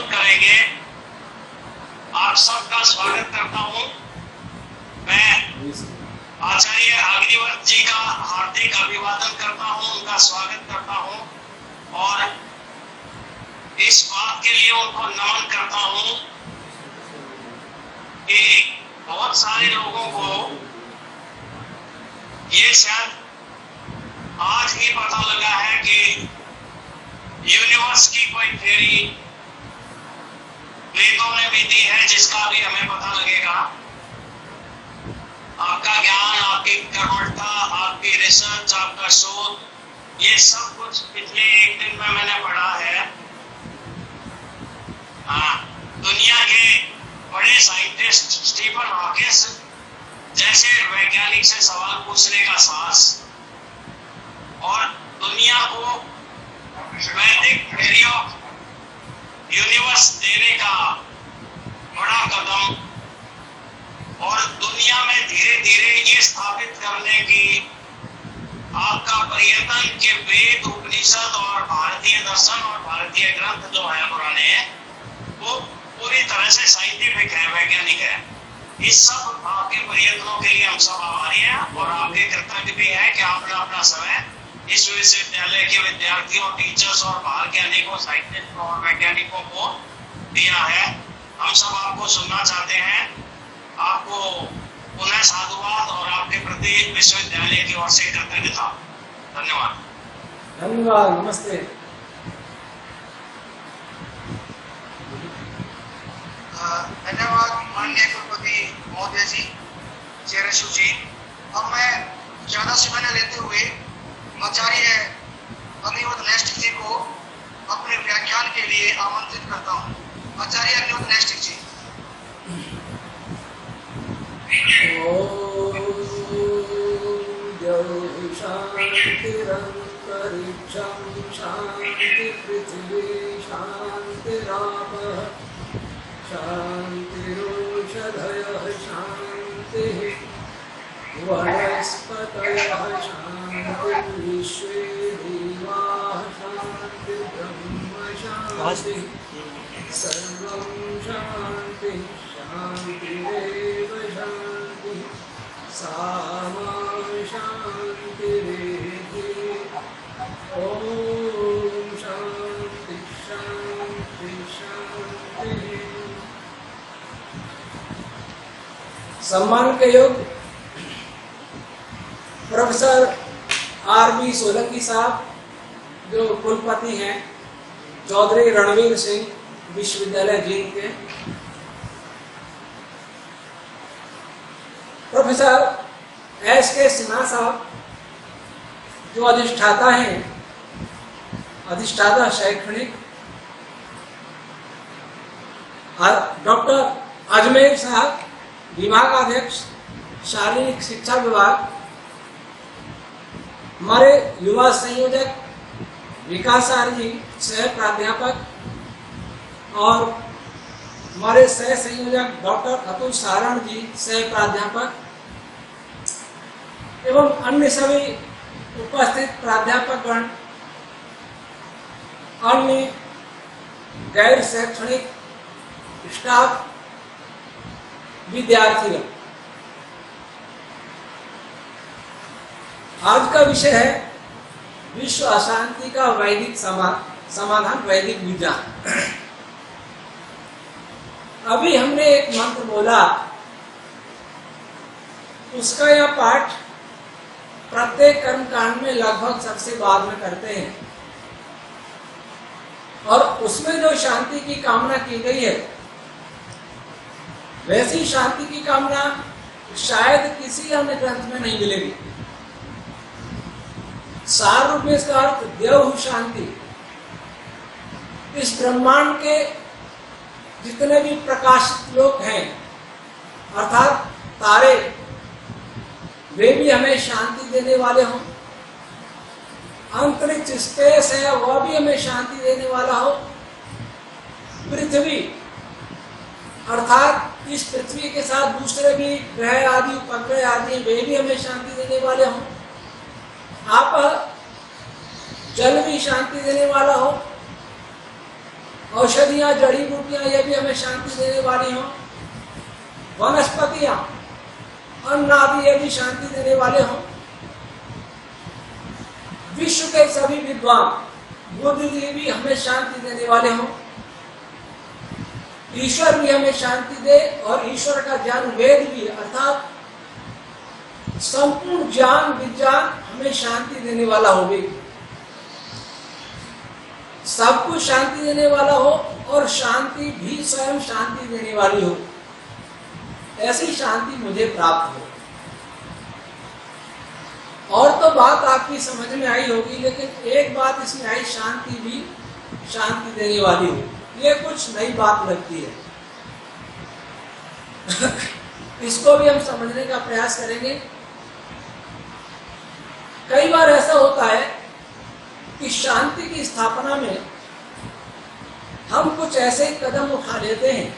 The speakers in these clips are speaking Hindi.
प्रस्तुत करेंगे। आप सबका स्वागत करता हूं। मैं आचार्य अग्निवर्त जी का हार्दिक अभिवादन करता हूं, उनका स्वागत करता हूं और इस बात के लिए उनको नमन करता हूं कि बहुत सारे लोगों को ये शायद आज ही पता लगा है कि यूनिवर्स की कोई थ्योरी वेदों ने भी दी है, जिसका भी हमें पता लगेगा। आपका ज्ञान, आपकी कर्मठता, आपकी रिसर्च, आपका शोध, ये सब कुछ पिछले एक दिन में मैंने पढ़ा है। दुनिया के बड़े साइंटिस्ट स्टीफन हॉकिंस जैसे वैज्ञानिक से सवाल पूछने का साहस और दुनिया को वैदिक थ्योरी ऑफ यूनिवर्स देने का बड़ा कदम और दुनिया में धीरे धीरे ये स्थापित करने की आपका प्रयत्न के वेद, उपनिषद और भारतीय दर्शन और भारतीय ग्रंथ जो है पुराने, वो पूरी तरह से साइंटिफिक है, वैज्ञानिक है। इस सब आपके प्रयत्नों के लिए हम सब आभारी हैं और आपके कृतज्ञ भी हैं कि आपने अपना समय इस विश्वविद्यालय के विद्यार्थियों, टीचर्स और बाहर के अनेकों साइंटिस्टों और वैज्ञानिकों को दिया है। हम सब आपको सुनना चाहते हैं। आपको पुनः साधुवाद और आपके प्रति विश्वविद्यालय की ओर से कृतज्ञता। धन्यवाद। धन्यवाद। नमस्ते। धन्यवाद माननीय कुलपति महोदय जी, चेरशु जी। अब मैं ज्यादा समय न लेते हुए आचार्य अग्निवर्त नैष्टिक जी को अपने व्याख्यान के लिए आमंत्रित करता हूँ। आचार्य अग्निवर्त नैष्टिक जी। शांतिरंतरिक्षं शांति पृथ्वी शांतिरापः शांतिरोषधयः शांतिः वनस्पतयः शांतिर्विश्वे देवाः शांतिर्ब्रह्म शांतिः सर्वं शांतिः शांतिरेव शांतिः सामा शांतिरेधि। ओम शांति शांति शांति। सम्मान के योग्य प्रोफेसर आर.बी. सोलंकी साहब, जो कुलपति हैं चौधरी रणवीर सिंह विश्वविद्यालय जींद के, प्रोफेसर एस.के. सिन्हा साहब, जो अधिष्ठाता हैं, अधिष्ठाता शैक्षणिक, डॉक्टर अजमेर साहब, विभागाध्यक्ष शारीरिक शिक्षा विभाग, हमारे युवा संयोजक विकास आर्य जी, सह प्राध्यापक, और हमारे सह संयोजक डॉक्टर अतुल सारण जी, सह प्राध्यापक, एवं अन्य सभी उपस्थित प्राध्यापकगण, अन्य गैर शैक्षणिक स्टाफ, विद्यार्थियों। आज का विषय है विश्व अशांति का वैदिक समाधान, वैदिक विज्ञान। अभी हमने एक मंत्र बोला, उसका यह पाठ प्रत्येक कर्म कांड में लगभग सबसे बाद में करते हैं और उसमें जो शांति की कामना की गई है, वैसी शांति की कामना शायद किसी अन्य ग्रंथ में नहीं मिलेगी। सार रूप में इसका अर्थ देव शांति। इस ब्रह्मांड के जितने भी प्रकाशित लोक हैं, अर्थात तारे, वे भी हमें शांति देने वाले हों। अंतरिक्ष स्पेस है, वह भी हमें शांति देने वाला हो। पृथ्वी अर्थात इस पृथ्वी के साथ दूसरे भी ग्रह आदि, उपग्रह आदि, वे भी हमें शांति देने वाले हों। आप जल भी शांति देने वाला हो, औषधियां, जड़ी बूटियां, ये भी हमें शांति देने वाली हों। वनस्पतियां, अन्न आदि, ये भी शांति देने वाले हों। विश्व के सभी विद्वान, बुद्धिजीवी हमें शांति देने वाले हों। ईश्वर भी हमें शांति दे और ईश्वर का ज्ञान, वेद भी अर्थात संपूर्ण ज्ञान विज्ञान हमें शांति देने वाला हो भी, सबको शांति देने वाला हो और शांति भी स्वयं शांति देने वाली हो, ऐसी शांति मुझे प्राप्त हो। और तो बात आपकी समझ में आई होगी, लेकिन एक बात इसमें आई, शांति भी शांति देने वाली हो, ये कुछ नई बात लगती है। इसको भी हम समझने का प्रयास करेंगे। कई बार ऐसा होता है कि शांति की स्थापना में हम कुछ ऐसे कदम उठा लेते हैं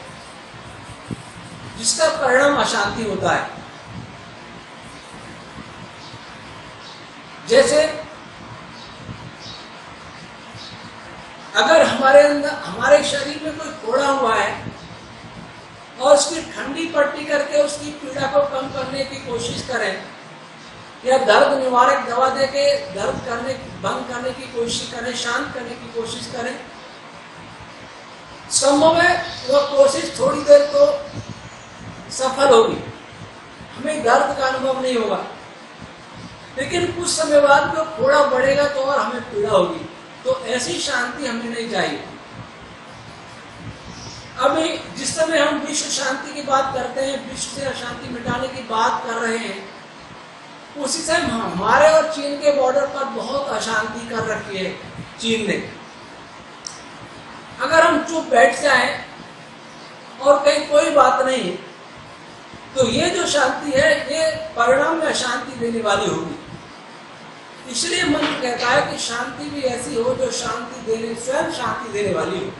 जिसका परिणाम अशांति होता है। जैसे अगर हमारे अंदर, हमारे शरीर में कोई फोड़ा हुआ है और उसकी ठंडी पट्टी करके उसकी पीड़ा को कम करने की कोशिश करें, या दर्द निवारक दवा देके दर्द बंद करने की कोशिश करें, शांत करने की कोशिश करें, संभव है वह कोशिश थोड़ी देर तो सफल होगी, हमें दर्द का अनुभव नहीं होगा, लेकिन कुछ समय बाद वो फोड़ा बढ़ेगा तो और हमें पीड़ा होगी। तो ऐसी शांति हमें नहीं चाहिए। अभी जिस समय हम विश्व शांति की बात करते हैं, विश्व से अशांति मिटाने की बात कर रहे हैं, उसी समय हमारे और चीन के बॉर्डर पर बहुत अशांति कर रखी है चीन ने। अगर हम चुप बैठ जाएं और कहीं कोई बात नहीं, तो ये जो शांति है ये परिणाम में अशांति देने वाली होगी। इसलिए मंत्र कहता है कि शांति भी ऐसी हो जो शांति देने, स्वयं शांति देने वाली हो।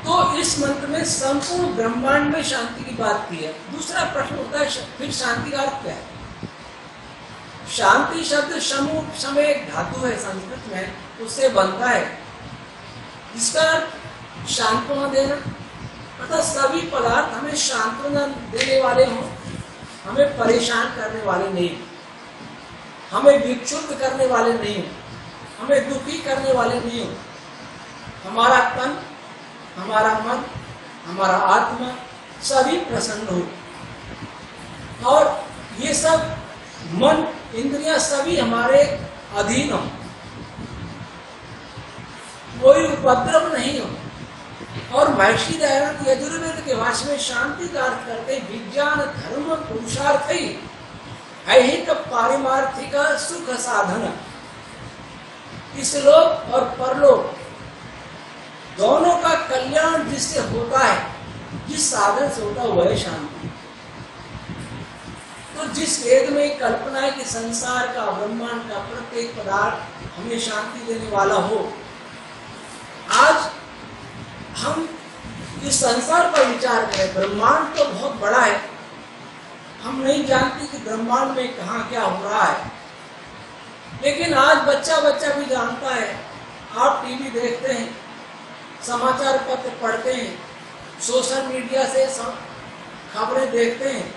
तो इस मंत्र में संपूर्ण ब्रह्मांड में शांति की बात की है। दूसरा प्रश्न होता है फिर शांति का अर्थ क्या है? शांति शब्द शमु, समय एक धातु है संस्कृत में, उससे बनता है। इसका अर्थ सांत्वना देना, अर्थात सभी पदार्थ हमें सांत्वना देने वाले हों, हमें परेशान करने वाले नहीं, हमें विक्षुब्ध करने वाले नहीं हो, हमें दुखी करने वाले नहीं हो। हमारा तन, हमारा मन, हमारा आत्मा सभी प्रसन्न हो और ये सब मन, इंद्रियां सभी हमारे अधीन हो, कोई उपद्रव नहीं हो। और महर्षि दयानंद यजुर्वेद के भाषा में शांति का अर्थ करते विज्ञान धर्म पुरुषार्थी ऐहिक पारिमार्थिक सुख साधन। इस लोक और परलोक दोनों का कल्याण जिससे होता है, जिस साधन से होता है वह है शांति। तो जिस वेद में कल्पना है कि संसार का, ब्रह्मांड का प्रत्येक पदार्थ हमें शांति देने वाला हो, आज हम इस संसार पर विचार करें। ब्रह्मांड तो बहुत बड़ा है, हम नहीं जानते कि ब्रह्मांड में कहाँ क्या हो रहा है, लेकिन आज बच्चा बच्चा भी जानता है। आप टीवी देखते हैं, समाचार पत्र पढ़ते हैं, सोशल मीडिया से खबरें देखते हैं।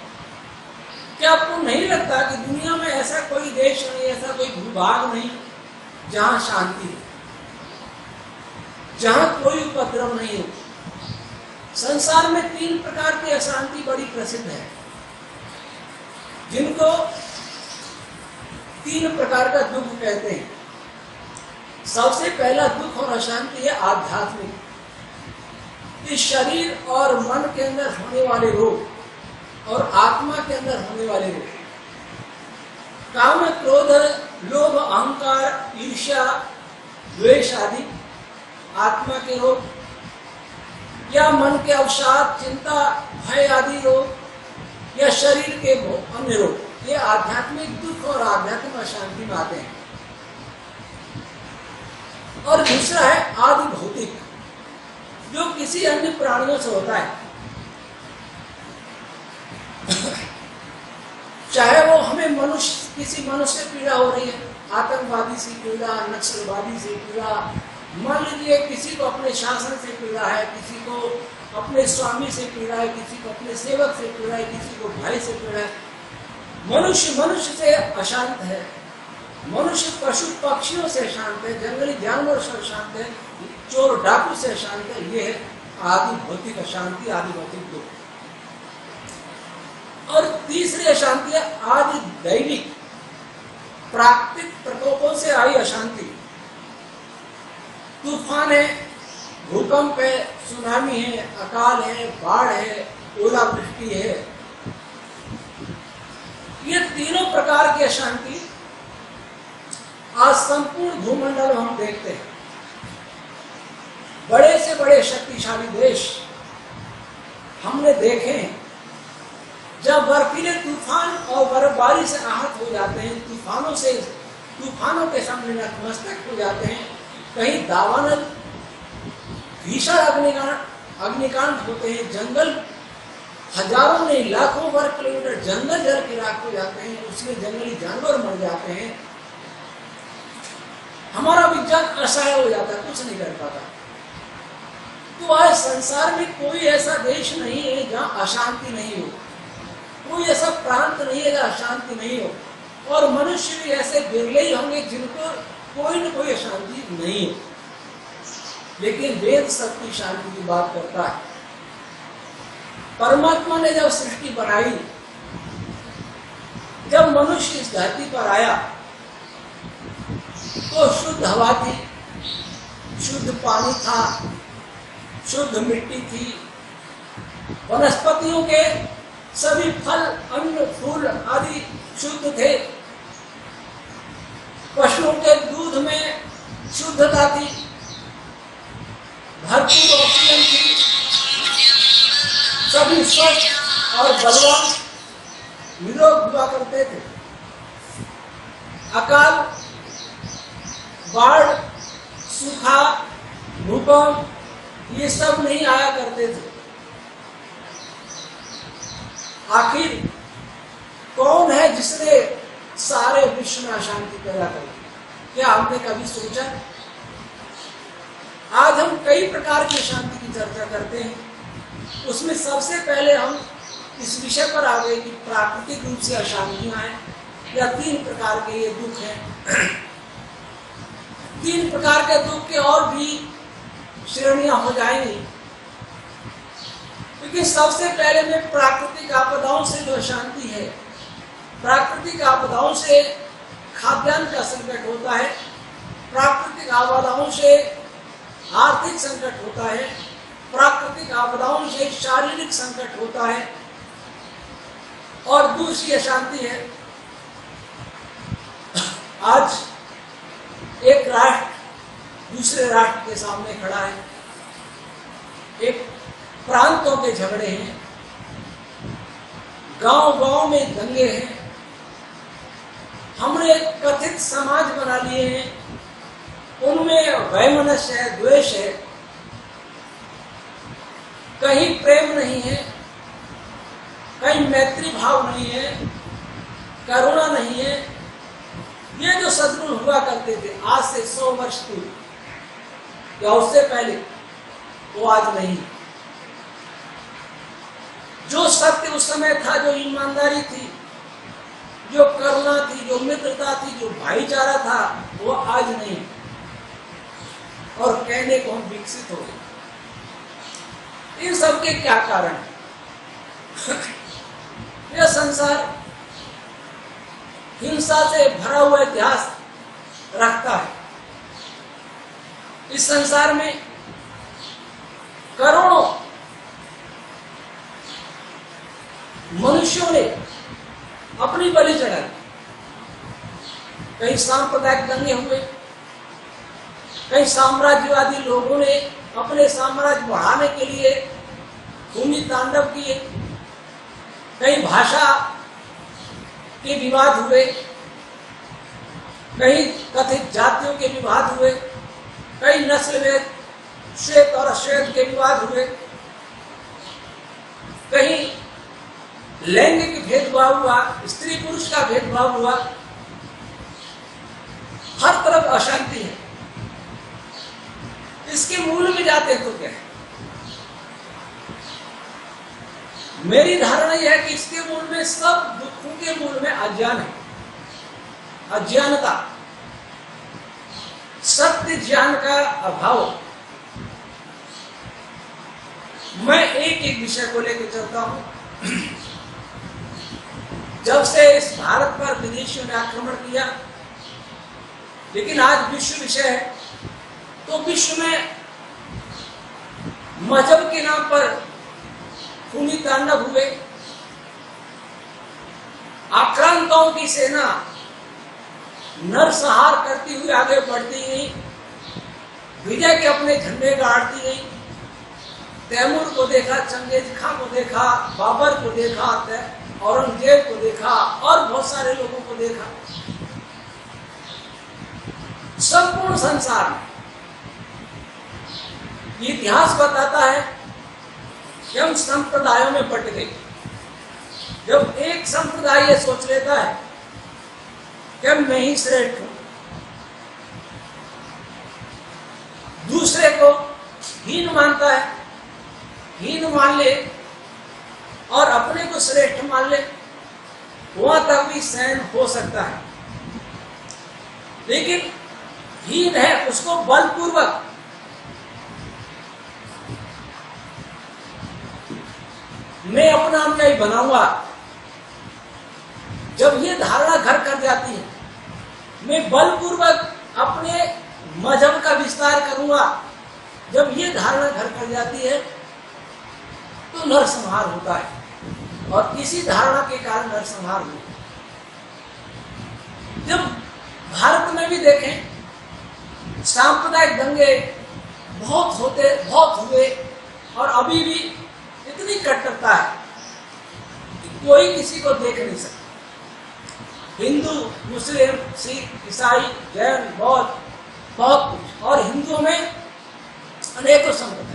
क्या आपको नहीं लगता कि दुनिया में ऐसा कोई देश नहीं, ऐसा कोई भूभाग नहीं जहां शांति है, जहां कोई उपद्रव नहीं हो? संसार में 3 प्रकार की अशांति बड़ी प्रसिद्ध है, जिनको 3 प्रकार का दुख कहते हैं। सबसे पहला दुख और अशांति है आध्यात्मिक। इस शरीर और मन के अंदर होने वाले रोग और आत्मा के अंदर होने वाले रोग, काम, क्रोध, लोभ, अहंकार, ईर्ष्या, द्वेष आदि आत्मा के रोग, या मन के अवसाद, चिंता, भय आदि रोग, या शरीर के अन्य रोग, ये आध्यात्मिक दुख और आध्यात्मिक अशांति में आते हैं। और दूसरा है आदि भौतिक, जो किसी अन्य प्राणियों से होता है, चाहे वो हमें किसी मनुष्य से पीड़ा हो रही है, आतंकवादी से पीड़ा, नक्सलवादी से पीड़ा, मान लीजिए किसी को अपने शासन से पीड़ा है, किसी को अपने स्वामी से पीड़ा है, किसी को अपने सेवक से पीड़ा है, किसी को भाई से पीड़ा है। मनुष्य मनुष्य से अशांत है, मनुष्य पशु पक्षियों से शांत है, जंगली जानवर से शांत है, चोर डाकू से शांत है। ये है आदि भौतिक अशांति, आदि भौतिक दुख। और तीसरी अशांति है आदि दैविक प्राकृतिक प्रकोपों से आई अशांति। तूफान है, भूकंप है, सुनामी है, अकाल है, बाढ़ है, ओलावृष्टि है। ये तीनों प्रकार की अशांति आज संपूर्ण भूमंडल में हम देखते हैं। बड़े से बड़े शक्तिशाली देश हमने देखे हैं, जब बर्फीले तूफान और बर्फबारी से आहत हो जाते हैं, तूफानों के सामने नतमस्तक हो जाते हैं, कहीं दावानल भीषण अग्निकांड होते हैं, जंगल हजारों नहीं लाखों वर्ग किलोमीटर जंगल जल के राख हो जाते हैं, उसमें जंगली जानवर मर जाते हैं। हमारा विज्ञान असहाय हो जाता है, कुछ नहीं कर पाता। तो आज संसार में कोई ऐसा देश नहीं है जहां अशांति नहीं हो, कोई ऐसा प्रांत नहीं है जहां अशांति नहीं हो, और मनुष्य भी ऐसे बिरले ही होंगे जिनको कोई न कोई अशांति नहीं हो। लेकिन वेद सबकी शांति की बात करता है। परमात्मा ने जब सृष्टि बनाई, जब मनुष्य इस धरती पर आया, तो शुद्ध हवा थी, शुद्ध पानी था, शुद्ध मिट्टी थी, वनस्पतियों के सभी फल, अन्न, फूल आदि शुद्ध थे, पशुओं के दूध में शुद्धता थी, भरपूर ऑक्सीजन थी, सभी स्वस्थ और बलवान निरोग हुआ करते थे। अकाल, बाढ़, सूखा, भूकंप ये सब नहीं आया करते थे। आखिर कौन है जिसने सारे विश्व में अशांति पैदा कर? क्या हमने कभी सोचा? आज हम कई प्रकार की अशांति की चर्चा करते हैं, उसमें सबसे पहले हम इस विषय पर आ गए कि प्राकृतिक रूप से अशांतियां हैं, या तीन प्रकार के ये दुख हैं। तीन प्रकार के दुख के और भी श्रेणियां हो जाएंगी, क्योंकि सबसे पहले में प्राकृतिक आपदाओं से जो अशांति है, प्राकृतिक आपदाओं से खाद्यान्न का संकट होता है, प्राकृतिक आपदाओं से आर्थिक संकट होता है, प्राकृतिक आपदाओं से शारीरिक संकट होता है, और दूसरी अशांति है आज एक राष्ट्र दूसरे राष्ट्र के सामने खड़ा है, एक प्रांतों के झगड़े हैं, गांव-गांव में दंगे हैं, हमने कथित समाज बना लिए हैं, उनमें वैमनस्य है, द्वेष है, कहीं प्रेम नहीं है, कहीं मैत्री भाव नहीं है, करुणा नहीं है। ये जो सद्गुण हुआ करते थे आज से 100 वर्ष पूर्व या उससे पहले, वो आज नहीं। जो सत्य उस समय था, जो ईमानदारी थी, जो करुणा थी, जो मित्रता थी, जो भाईचारा था, वो आज नहीं। और कहने को हम विकसित हो गए। इन सब के क्या कारण? यह संसार हिंसा से भरा हुआ इतिहास रखता है। इस संसार में करोड़ों मनुष्यों ने अपनी बलि चढ़ाई। कई सांप्रदायिक दंगे हुए, कई साम्राज्यवादी लोगों ने अपने साम्राज्य बढ़ाने के लिए भूमि तांडव किए, कई भाषा के विवाद हुए, कई कथित जातियों के विवाद हुए, कई नस्लभेद, श्वेत और अश्वेत के विवाद हुए, कहीं लैंगिक भेदभाव हुआ, स्त्री पुरुष का भेदभाव हुआ, हर तरफ अशांति है। इसके मूल में जाते हैं तो क्या है? मेरी धारणा यह है कि इसके मूल में, सब दुखों के मूल में अज्ञान है, अज्ञानता, सत्य ज्ञान का अभाव। मैं एक एक विषय को लेकर चलता हूं। जब से इस भारत पर विदेशियों ने आक्रमण किया, लेकिन आज विश्व विषय है, तो विश्व में मजहब के नाम पर खूनी तांडव हुए। आक्रांताओं की सेना नरसंहार करती हुई आगे बढ़ती गई, विजय के अपने झंडे गाड़ती गई। तैमूर को देखा, चंगेज खां को देखा, बाबर को देखा, औरंगजेब को देखा और बहुत सारे लोगों को देखा। संपूर्ण संसार में इतिहास बताता है कि हम संप्रदायों में बट गए। जब एक संप्रदाय ये सोच लेता है कि मैं ही श्रेष्ठ हूं, दूसरे को हीन मानता है, हीन मान ले और अपने को श्रेष्ठ मान ले, वहां तक भी सहन हो सकता है। लेकिन हीन है, उसको बलपूर्वक मैं अपना अनुयायी बनाऊंगा, जब ये धारणा घर कर जाती है, मैं बलपूर्वक अपने मजहब का विस्तार करूंगा, जब ये धारणा घर कर जाती है तो नरसंहार होता है। और इसी धारणा के कारण नरसंहार हुआ। जब भारत में भी देखें, सांप्रदायिक दंगे बहुत हुए और अभी भी इतनी कट्टरता है कि कोई किसी को देख नहीं सकता। हिंदू, मुस्लिम, सिख, ईसाई, जैन, बौद्ध, बहुत कुछ, और हिंदुओं में अनेकों संप्रदाय।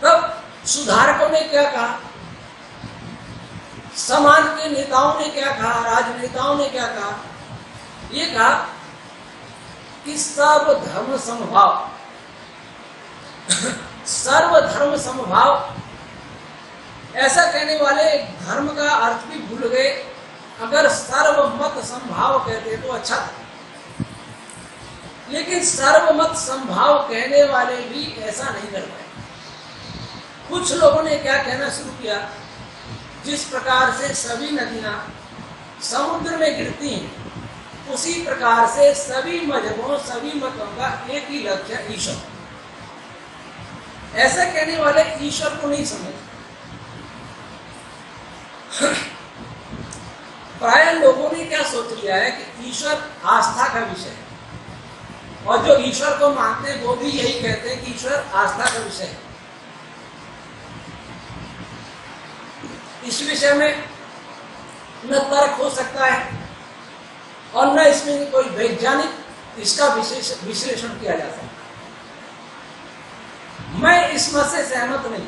तब सुधारकों ने क्या कहा, समाज के नेताओं ने क्या कहा, राजनेताओं ने क्या कहा? ये कहा कि सर्वधर्म समभाव, सर्वधर्म समभाव। ऐसा कहने वाले धर्म का अर्थ भी भूल गए। अगर सर्वमत समभाव कहते तो अच्छा था, लेकिन सर्वमत समभाव कहने वाले भी ऐसा नहीं कर पाए। कुछ लोगों ने क्या कहना शुरू किया, जिस प्रकार से सभी नदियां समुद्र में गिरती हैं, उसी प्रकार से सभी मजहबों, सभी मतों का एक ही लक्ष्य ईश्वर। ऐसा कहने वाले ईश्वर को नहीं समझते। प्राय लोगों ने क्या सोच लिया है कि ईश्वर आस्था का विषय है, और जो ईश्वर को मानते हैं वो भी यही कहते हैं कि ईश्वर आस्था का विषय है। इस विषय में न तर्क हो सकता है और न इसमें कोई वैज्ञानिक इसका विश्लेषण किया जा सकता। मैं इस मत से सहमत नहीं,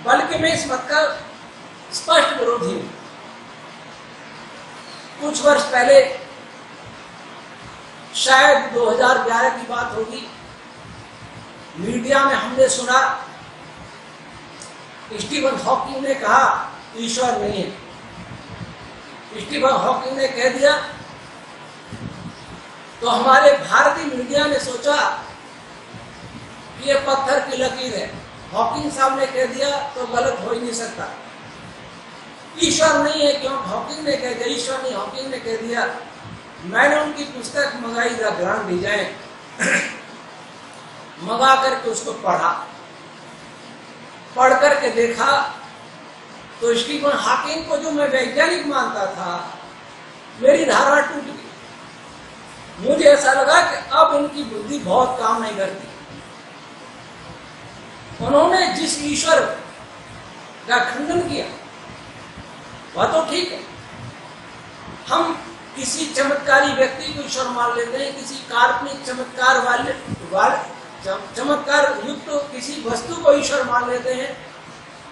बल्कि मैं इस मत का स्पष्ट विरोधी हूं। कुछ वर्ष पहले, शायद 2011 की बात होगी, मीडिया में हमने सुना स्टीफन हॉकिंग ने कहा ईश्वर नहीं है। स्टीफन हॉकिंग ने कह दिया तो हमारे भारतीय मीडिया ने सोचा कि ये पत्थर की लकीर है। हॉकिंग साहब ने कह दिया तो गलत हो ही नहीं सकता, ईश्वर नहीं है, क्यों? हॉकिंग ने कह दिया, ईश्वर नहीं, हॉकिंग ने कह दिया। मैंने उनकी पुस्तक मंगाई, द ग्रांड डिजाइन, मंगा करके उसको पढ़ा, पढ़ करके देखा तो स्टीफन हॉकिंग को जो मैं वैज्ञानिक मानता था, मेरी धारणा टूट गई। मुझे ऐसा लगा कि अब इनकी बुद्धि बहुत काम नहीं करती। उन्होंने जिस ईश्वर का खंडन किया वह तो ठीक है, हम किसी चमत्कारी व्यक्ति को ईश्वर मान लेते हैं, किसी काल्पनिक चमत्कार युक्त किसी वस्तु को ईश्वर मान लेते हैं,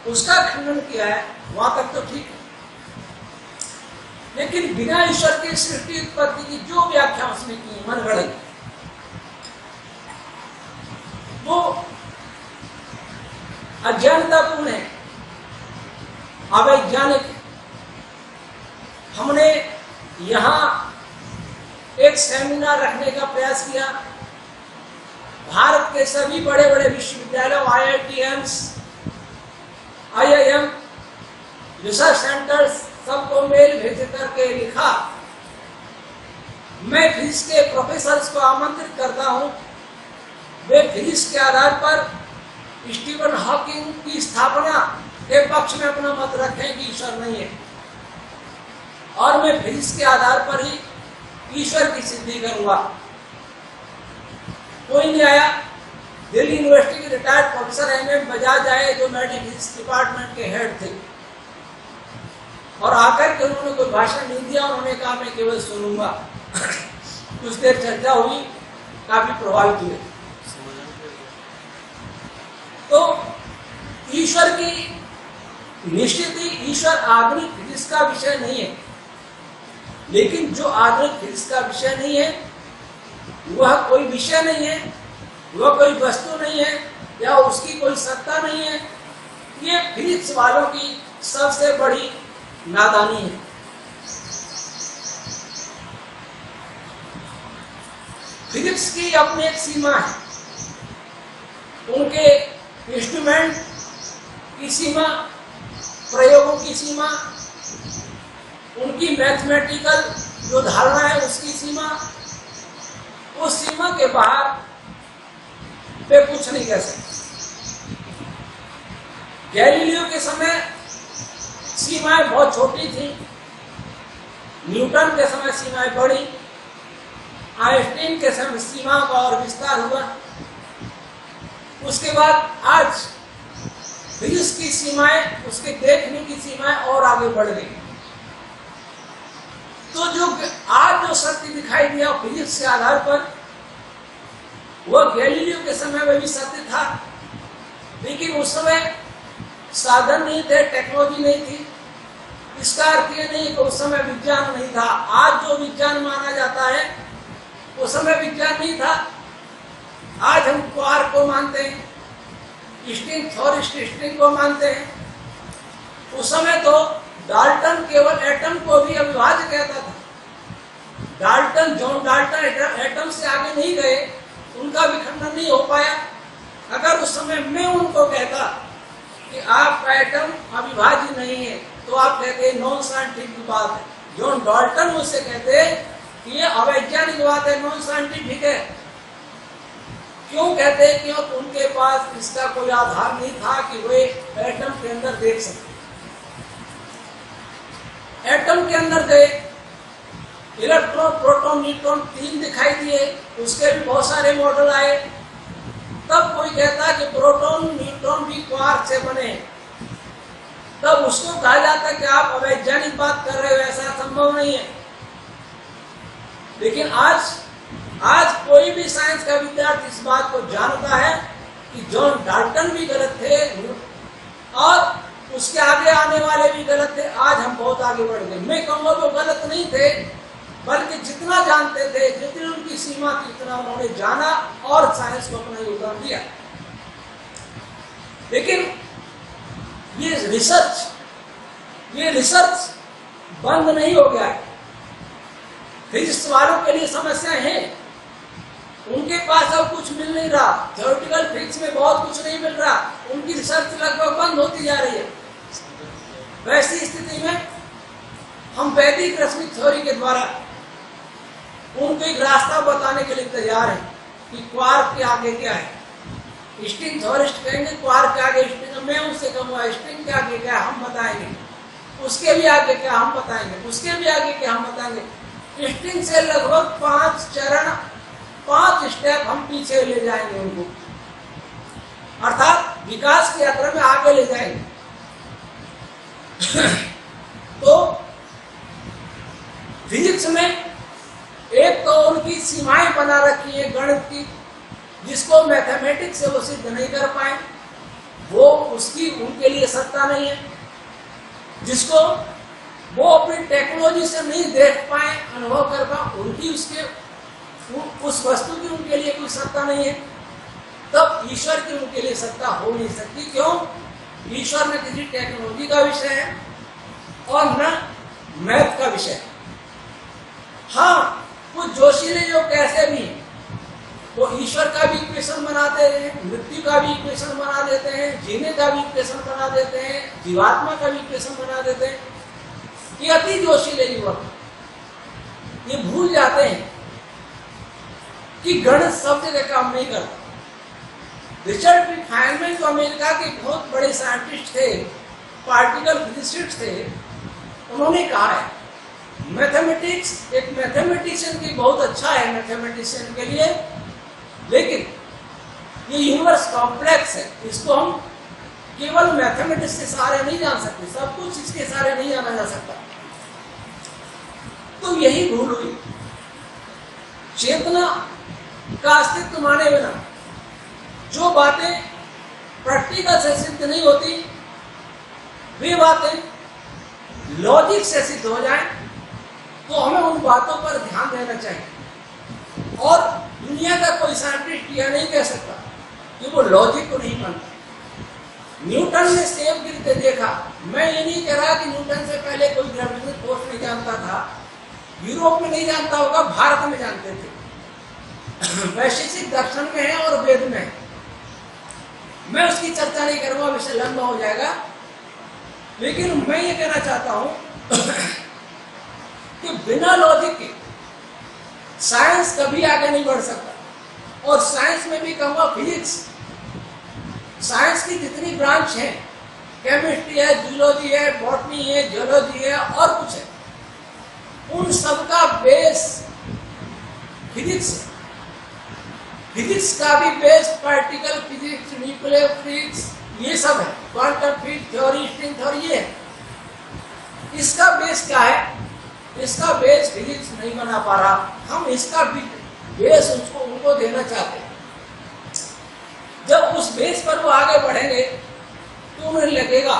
उसका खंडन किया है, वहां तक तो ठीक है। लेकिन बिना ईश्वर के सृष्टि उत्पत्ति की जो व्याख्या उसने की मनगढ़ंत, वो अज्ञानतापूर्ण है, अवैज्ञानिक है। हमने यहाँ एक सेमिनार रखने का प्रयास किया। भारत के सभी बड़े बड़े विश्वविद्यालयों, IITMs, IIM, रिसर्च सेंटर्स, सबको मेल भेज करके लिखा, मैं फिजिक्स के प्रोफेसर्स को आमंत्रित करता हूं, वे फिजिक्स के आधार पर स्टीफन हॉकिंग की स्थापना के पक्ष में अपना मत रखें कि ईश्वर नहीं है, और मैं फिजिक्स के आधार पर ही ईश्वर की सिद्धि करूंगा। कोई नहीं आया। दिल्ली यूनिवर्सिटी के रिटायर्ड प्रोफेसर MM बजाज आए, जो मेडिफिजिक्स डिपार्टमेंट के हेड थे, और आकर के उन्होंने कोई भाषण नहीं दिया। उन्होंने कहा मैं केवल सुनूंगा। कुछ देर चर्चा हुई, काफी प्रभावित हुए। तो ईश्वर की निश्चित ही ईश्वर आधुनिक फिजिक्स का विषय नहीं है, लेकिन जो आधुनिक फिजिक्स का विषय नहीं है, वह कोई विषय नहीं है, वह कोई वस्तु नहीं है, या उसकी कोई सत्ता नहीं है। ये फिजिक्स वालों की सबसे बड़ी नादानी है। फिजिक्स की अपनी एक सीमा है, उनके इंस्ट्रूमेंट की सीमा, प्रयोगों की सीमा, उनकी मैथमेटिकल जो धारणा है उसकी सीमा, उस सीमा के बाहर वे कुछ नहीं कह सकते। गैलीलियो के समय सीमाएं बहुत छोटी थी, न्यूटन के समय सीमाएं बढ़ी, आइंस्टीन के समय सीमाओं का और विस्तार हुआ। उसके बाद आज फिजिक्स की सीमाएं, उसके देखने की सीमाएं और आगे बढ़ गई। तो जो आज जो सत्य दिखाई दिया फिजिक्स के आधार पर, वह गैलीलियो के समय में भी सत्य था, लेकिन उस समय साधन नहीं थे, टेक्नोलॉजी नहीं थी। इसका अर्थ ये नहीं कि उस समय विज्ञान नहीं था। आज जो विज्ञान माना जाता है, उस समय विज्ञान नहीं था। आज हम क्वार्क को मानते हैं, स्ट्रिंग थ्योरिस्ट स्ट्रिंग को मानते हैं। उस समय तो डाल्टन केवल एटम को भी अविभाज्य कहता था। डाल्टन, जॉन डाल्टन एटम से आगे नहीं गए, उनका विखंडन नहीं हो पाया। अगर उस समय मैं उनको कहता कि आपका एटम अविभाज्य नहीं है, तो आप कहते नॉन साइंटिफिक बात है। जॉन डाल्टन मुझसे कहते कि ये अवैज्ञानिक बात है, नॉन साइंटिफिक है। क्यों कहते? क्योंकि उनके पास इसका कोई आधार नहीं था कि वे एटम के अंदर देख सकते। एटम के अंदर गए, इलेक्ट्रॉन, प्रोटॉन, न्यूट्रॉन 3 दिखाई दिए, उसके भी बहुत सारे मॉडल आए। तब कोई कहता कि प्रोटॉन न्यूट्रॉन भी क्वार्क से बने, तब उसको कहा जाता कि आप अवैज्ञानिक बात कर रहे हो, ऐसा संभव नहीं है। लेकिन आज कोई भी साइंस का विद्यार्थी इस बात को जानता है कि जॉन डाल्टन भी गलत थे और उसके आगे आने वाले भी गलत थे। आज हम बहुत आगे बढ़ गए। मैं कहूँगा वो गलत नहीं थे, बल्कि जितना जानते थे, जितनी उनकी सीमा थी, उतना उन्होंने जाना और साइंस को अपना योगदान दिया। लेकिन ये रिसर्च बंद नहीं हो गया है। फिजिक्स वालों के लिए समस्या है, उनके पास अब कुछ मिल नहीं रहा। थ्योरेटिकल फिजिक्स में बहुत कुछ नहीं मिल रहा, उनकी रिसर्च लगभग बंद होती जा रही है। वैसी स्थिति में हम वैदिक रश्मि थ्योरी के द्वारा उनको एक रास्ता बताने के लिए तैयार हैं कि क्वार्क के आगे क्या है। स्ट्रिंग थ्योरिस्ट कहेंगे क्वार्क के आगे स्ट्रिंग, मैं उनसे कहूँगा स्ट्रिंग के आगे क्या हम बताएंगे, उसके भी आगे क्या हम बताएंगे, उसके भी आगे क्या हम बताएंगे। स्ट्रिंग से लगभग 5 चरण, 5 स्टेप हम पीछे ले जाएंगे उनको, अर्थात विकास की यात्रा में आगे ले जाएंगे। तो फिजिक्स में एक तो उनकी सीमाएं बना रखी है गणित की, जिसको मैथमेटिक्स से वो सिद्ध नहीं कर पाए, वो उसकी उनके लिए सत्ता नहीं है। जिसको वो अपनी टेक्नोलॉजी से नहीं देख पाए, अनुभव कर पाए, उनकी उस वस्तु की उनके लिए कोई सत्ता नहीं है, तब ईश्वर की उनके लिए सत्ता हो नहीं सकती। क्यों? ईश्वर न किसी टेक्नोलॉजी का विषय है और न मैथ का विषय है। हाँ, कुछ जोशीले जो कैसे भी वो ईश्वर का भी इक्वेशन बनाते हैं, मृत्यु का भी इक्वेशन बना देते हैं, जीने का भी इक्वेशन बना देते हैं, जीवात्मा का भी इक्वेशन बना देते हैं। ये अति जोशीले युवक ये भूल जाते हैं कि गणित सब जगह काम नहीं करता। रिचर्ड बी फाइनमैन जो अमेरिका के बहुत बड़े साइंटिस्ट थे, पार्टिकल फिजिसिस्ट थे, उन्होंने कहा है मैथमेटिक्स एक मैथमेटिशियन की बहुत अच्छा है मैथमेटिशियन के लिए, लेकिन ये यूनिवर्स कॉम्प्लेक्स है, इसको हम केवल मैथमेटिक्स के सहारे नहीं जान सकते, सब कुछ इसके सहारे नहीं जाना जा सकता। तो यही भूल हुई। चेतना का अस्तित्व माने बिना जो बातें प्रैक्टिकल से सिद्ध नहीं होती, वे बातें लॉजिक से सिद्ध हो जाएं, तो हमें उन बातों पर ध्यान देना चाहिए। और दुनिया का कोई साइंटिस्ट यह नहीं कह सकता कि वो लॉजिक को नहीं मानता। न्यूटन ने सेब गिरते देखा। मैं ये नहीं कह रहा कि न्यूटन से पहले कोई ग्रेविटेशनल फोर्स नहीं जानता था, यूरोप में नहीं जानता होगा, भारत में जानते थे। वैशेषिक दर्शन में है और वेद में है। मैं उसकी चर्चा नहीं करूंगा, विषय लंबा हो जाएगा। लेकिन मैं ये कहना चाहता हूं कि बिना लॉजिक के साइंस कभी आगे नहीं बढ़ सकता। और साइंस में भी कहूंगा फिजिक्स, साइंस की जितनी ब्रांच है, केमिस्ट्री है, जूलॉजी है, बॉटनी है, जियोलॉजी है और कुछ है, उन सबका बेस फिजिक्स है। फिजिक्स का भी base particle physics, nuclear physics, ये सब है, quantum field theory, string theory, ये है। इसका बेस क्या है? इसका बेस फिजिक्स नहीं बना पा रहा, हम इसका बेस उनको देना चाहते हैं। जब उस बेस पर वो आगे बढ़ेंगे तो उन्हें लगेगा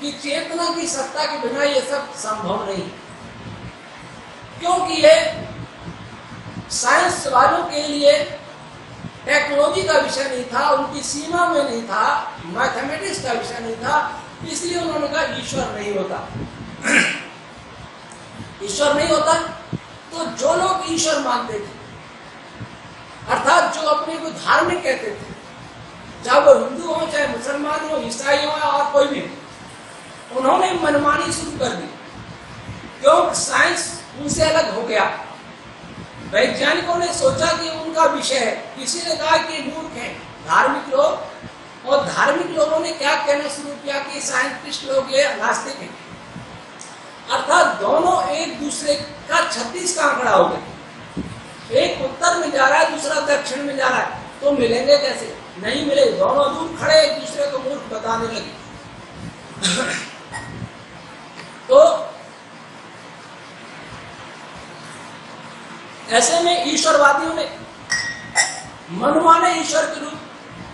कि चेतना की सत्ता के बिना ये सब संभव नहीं, क्योंकि ये साइंस वालों के लिए टेक्नोलॉजी का विषय नहीं था, उनकी सीमा में नहीं था, मैथमेटिक्स का विषय नहीं था। इसलिए उन्होंने कहा ईश्वर नहीं होता। ईश्वर नहीं होता तो जो लोग ईश्वर मानते थे, अर्थात जो अपने को धार्मिक कहते थे, चाहे वो हिंदू हो, चाहे मुसलमान हो, ईसाई हो और कोई भी, उन्होंने मनमानी शुरू कर दी। क्यों? साइंस उनसे अलग हो गया। वैज्ञानिकों ने सोचा कि उनका विषय है, किसी ने कहा कि मूर्ख हैं धार्मिक लोग, और धार्मिक लोगों ने क्या कहना शुरू किया कि साइंटिस्ट लोग ये नास्तिक हैं। अर्थात दोनों एक दूसरे का 36 का आंकड़ा हो गया। एक उत्तर में जा रहा है, दूसरा दक्षिण में जा रहा है, तो मिलेंगे कैसे? नहीं मिले। दोनों दूर खड़े एक दूसरे को मूर्ख बताने लगे। तो ऐसे में ईश्वरवादियों ने मनमाने ईश्वर के रूप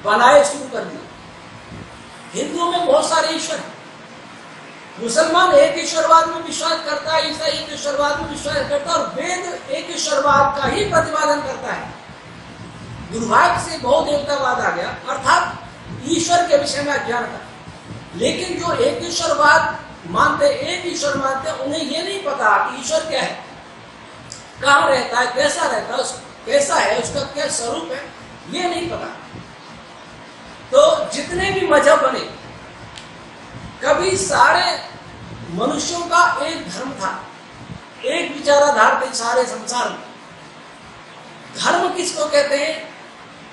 बनाए शुरू कर दिए। हिंदुओं में बहुत सारे ईश्वर हैं। मुसलमान एक ईश्वरवाद में विश्वास करता है, ईसाई एक ईश्वरवाद में विश्वास करता है, और वेद एक ईश्वरवाद का ही प्रतिपादन करता है। दुर्भाग्य से बहुदेवतावाद आ गया, अर्थात ईश्वर के विषय में अज्ञान था। लेकिन जो एक ईश्वरवाद मानते, एक ईश्वर मानते, उन्हें ये नहीं पता कि ईश्वर क्या है, कहाँ रहता है, कैसा रहता है, कैसा है, उसका क्या स्वरूप है, ये नहीं पता। तो जितने भी मजहब बने, कभी सारे मनुष्यों का एक धर्म था, एक विचाराधारा थी सारे संसार में। धर्म किसको कहते हैं?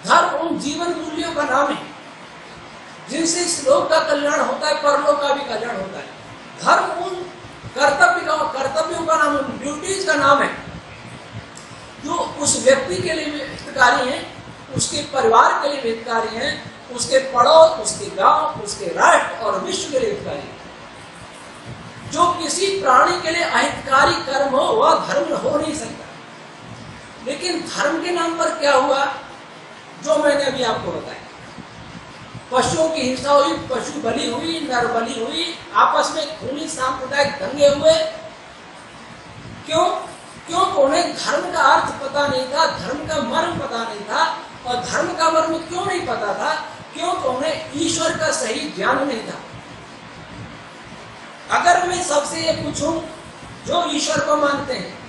धर्म उन जीवन मूल्यों का नाम है जिनसे इस लोक का कल्याण होता है, परलोक का भी कल्याण होता है। धर्म उन कर्तव्यों का नाम, उन ड्यूटीज का नाम है जो उस व्यक्ति के लिए हितकारी हैं, उसके परिवार के लिए हितकारी हैं, उसके पड़ोस, उसके गांव, उसके राष्ट्र और विश्व के लिए हितकारी हैं। जो किसी प्राणी के लिए अहितकारी कर्म हो वह धर्म हो नहीं सकता। लेकिन धर्म के नाम पर क्या हुआ, जो मैंने अभी आपको बताया, पशुओं की हिंसा हुई, पशु बलि हुई, नर बलि हुई, आपस में खूनी सांप्रदायिक दंगे हुए। क्यों? क्योंकि उन्हें धर्म का अर्थ पता नहीं था, धर्म का मर्म पता नहीं था। और धर्म का मर्म क्यों नहीं पता था? क्योंकि उन्हें ईश्वर का सही ज्ञान नहीं था। अगर मैं सबसे ये पूछूं जो ईश्वर को मानते हैं,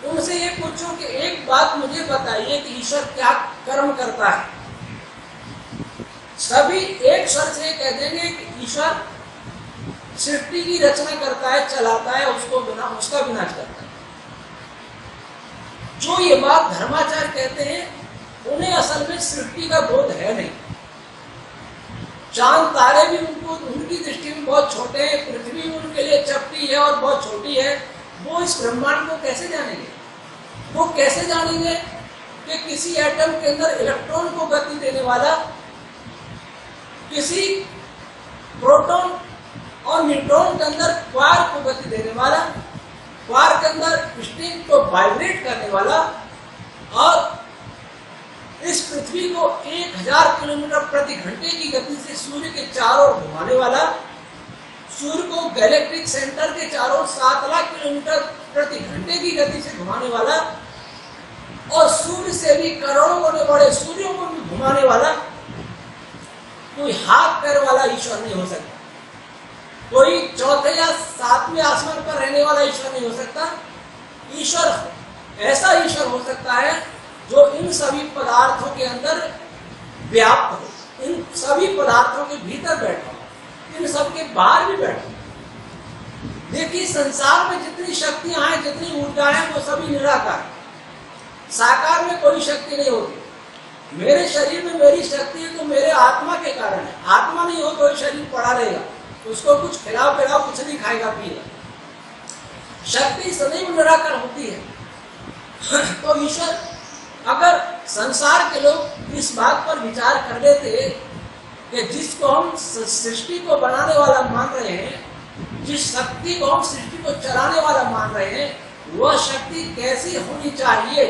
उनसे ये पूछूं कि एक बात मुझे बताइए कि ईश्वर क्या कर्म करता है, सभी एक स्वर से कह देंगे कि ईश्वर सृष्टि की रचना करता है, चलाता है, उसका विनाश करता है। जो ये बात धर्माचार्य कहते हैं उन्हें असल में सृष्टि का बोध है नहीं। चांद तारे भी उनकी दृष्टि में बहुत छोटे हैं, पृथ्वी उनके लिए चपटी है और बहुत छोटी है। वो इस ब्रह्मांड को कैसे जानेंगे? वो कैसे जानेंगे कि किसी एटम के अंदर इलेक्ट्रॉन को गति देने वाला, किसी प्रोटॉन और न्यूट्रॉन के अंदर क्वार्क को गति देने वाला, क्वार्क के अंदर स्ट्रिंग को वाइब्रेट करने वाला, और इस पृथ्वी को 1000 किलोमीटर प्रति घंटे की गति से सूर्य के चारों ओर घुमाने वाला, सूर्य को गैलेक्टिक सेंटर के चारों ओर 7 लाख किलोमीटर प्रति घंटे की गति से घुमाने वाला, और सूर्य से भी करोड़ों गुने बड़े सूर्यों को भी घुमाने वाला कोई हाथ पैर वाला ईश्वर नहीं हो सकता। कोई चौथे या 7वें आसमान पर रहने वाला ईश्वर नहीं हो सकता। ईश्वर ऐसा ईश्वर हो सकता है जो इन सभी पदार्थों के अंदर व्याप्त हो, इन सभी पदार्थों के भीतर बैठा हो, इन सब के बाहर भी बैठा हो। देखिए संसार में जितनी शक्तियां हैं, जितनी ऊर्जा है, वो सभी निराकार। साकार में कोई शक्ति नहीं होती। मेरे शरीर में मेरी शक्ति है तो मेरे आत्मा के कारण है। आत्मा नहीं हो तो शरीर पड़ा रहेगा, उसको कुछ खिलाओ पिलाओ कुछ नहीं खाएगा पिएगा। शक्ति सदैव निराकार होती है। तो ईश्वर, अगर संसार के लोग इस बात पर विचार कर लेते कि जिसको हम सृष्टि को बनाने वाला मान रहे हैं, जिस शक्ति को हम सृष्टि को चलाने वाला मान रहे हैं, वह शक्ति कैसी होनी चाहिए,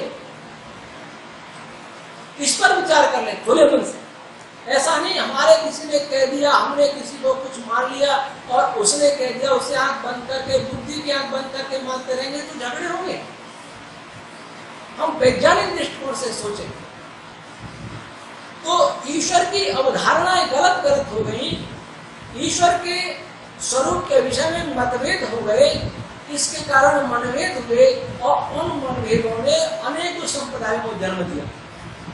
इस पर विचार कर ले खुले मन से। ऐसा नहीं हमारे किसी ने कह दिया, हमने किसी को कुछ मान लिया और उसने कह दिया, उसे आंख बंद करके, बुद्धि की आंख बंद करके मानते रहेंगे तो झगड़े होंगे। हम वैज्ञानिक दृष्टिकोण से सोचें तो ईश्वर की अवधारणाएं गलत हो गई, ईश्वर के स्वरूप के विषय में मतभेद हो गए। इसके कारण मनभेद हुए और उन मनभेदों ने अनेकों संप्रदायों को जन्म दिया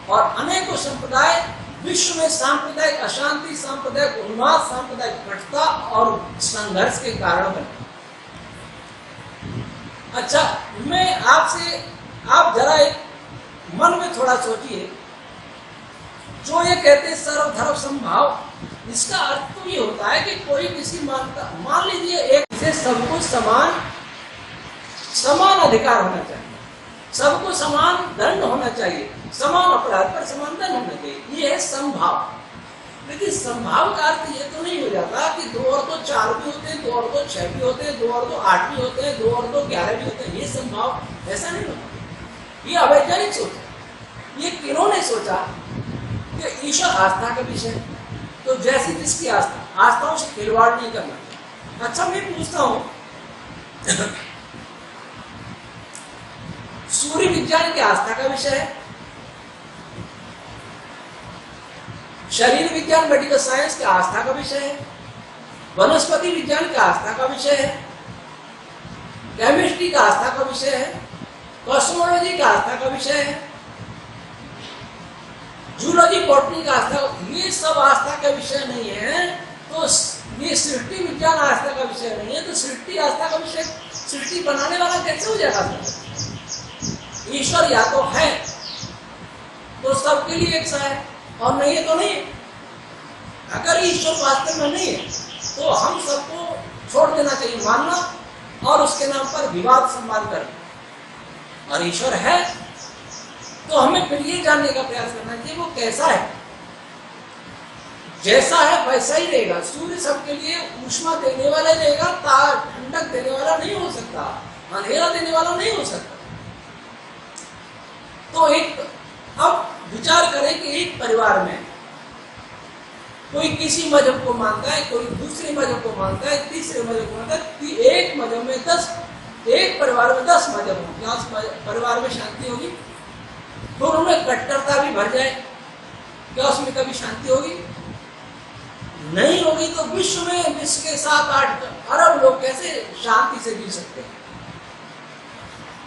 और अनेकों संप्रदाय विश्व में सांप्रदायिक अशांति, सांप्रदायिक उन्माद, सांप्रदायिक कटुता और संघर्ष के कारण बने। अच्छा, मैं आपसे, आप जरा एक मन में थोड़ा सोचिए, जो ये कहते हैं सर्वधर्म समभाव, इसका अर्थ तो ये होता है कि कोई किसी मान लीजिए एक से सबको समान अधिकार होना चाहिए, सबको समान दंड होना चाहिए, समान अपराध पर समान दंड होना चाहिए, ये है समभाव। लेकिन समभाव का अर्थ ये तो नहीं हो जाता कि 2 और 2 4 भी होते हैं, 2 और 2 6 भी होते हैं, 2 और 2 8 भी होते हैं, 2 और 2 11 भी होते हैं। ये समभाव ऐसा नहीं होता। ये अवैज्ञानिक सोच है। ये किन्होंने सोचा कि ईश्वर आस्था का विषय है, तो जैसी जिसकी आस्था, आस्थाओं से खिलवाड़ नहीं करना। अच्छा, मैं पूछता हूं, सूर्य विज्ञान की आस्था का विषय है, शरीर विज्ञान मेडिकल साइंस की आस्था का विषय है, वनस्पति विज्ञान की आस्था का विषय है, केमिस्ट्री का आस्था का विषय है, कॉस्मोलॉजी का आस्था का विषय है, जूलॉजी बॉटनी का आस्था, ये सब आस्था का विषय नहीं है। तो ये सृष्टि विज्ञान आस्था का विषय नहीं है, तो सृष्टि आस्था का विषय, सृष्टि बनाने वाला कैसे हो जाएगा? ईश्वर या तो है तो सबके लिए एक सा है, और नहीं है तो नहीं है। अगर ईश्वर वास्तव में नहीं है तो हम सबको छोड़ देना चाहिए मानना और उसके नाम पर विवाद संवाद करना। और ईश्वर है तो हमें फिर ये जानने का प्रयास करना चाहिए वो कैसा है। जैसा है वैसा ही रहेगा। सूर्य सबके लिए ऊष्मा देने वाला रहेगा, ठंडक देने वाला नहीं हो सकता, अंधेरा देने वाला नहीं हो सकता। तो एक अब विचार करें कि एक परिवार में कोई किसी मजहब को मानता है, कोई दूसरे मजहब को मानता है, तीसरे मजहब को मानता है। एक मजहब में 10, एक परिवार में 10 मजहब हो, क्या उस परिवार में शांति होगी? तो उनमें कट्टरता भी भर जाए, क्या उसमें कभी शांति होगी? नहीं होगी। तो विश्व के 7-8 अरब लोग कैसे शांति से जी सकते हैं?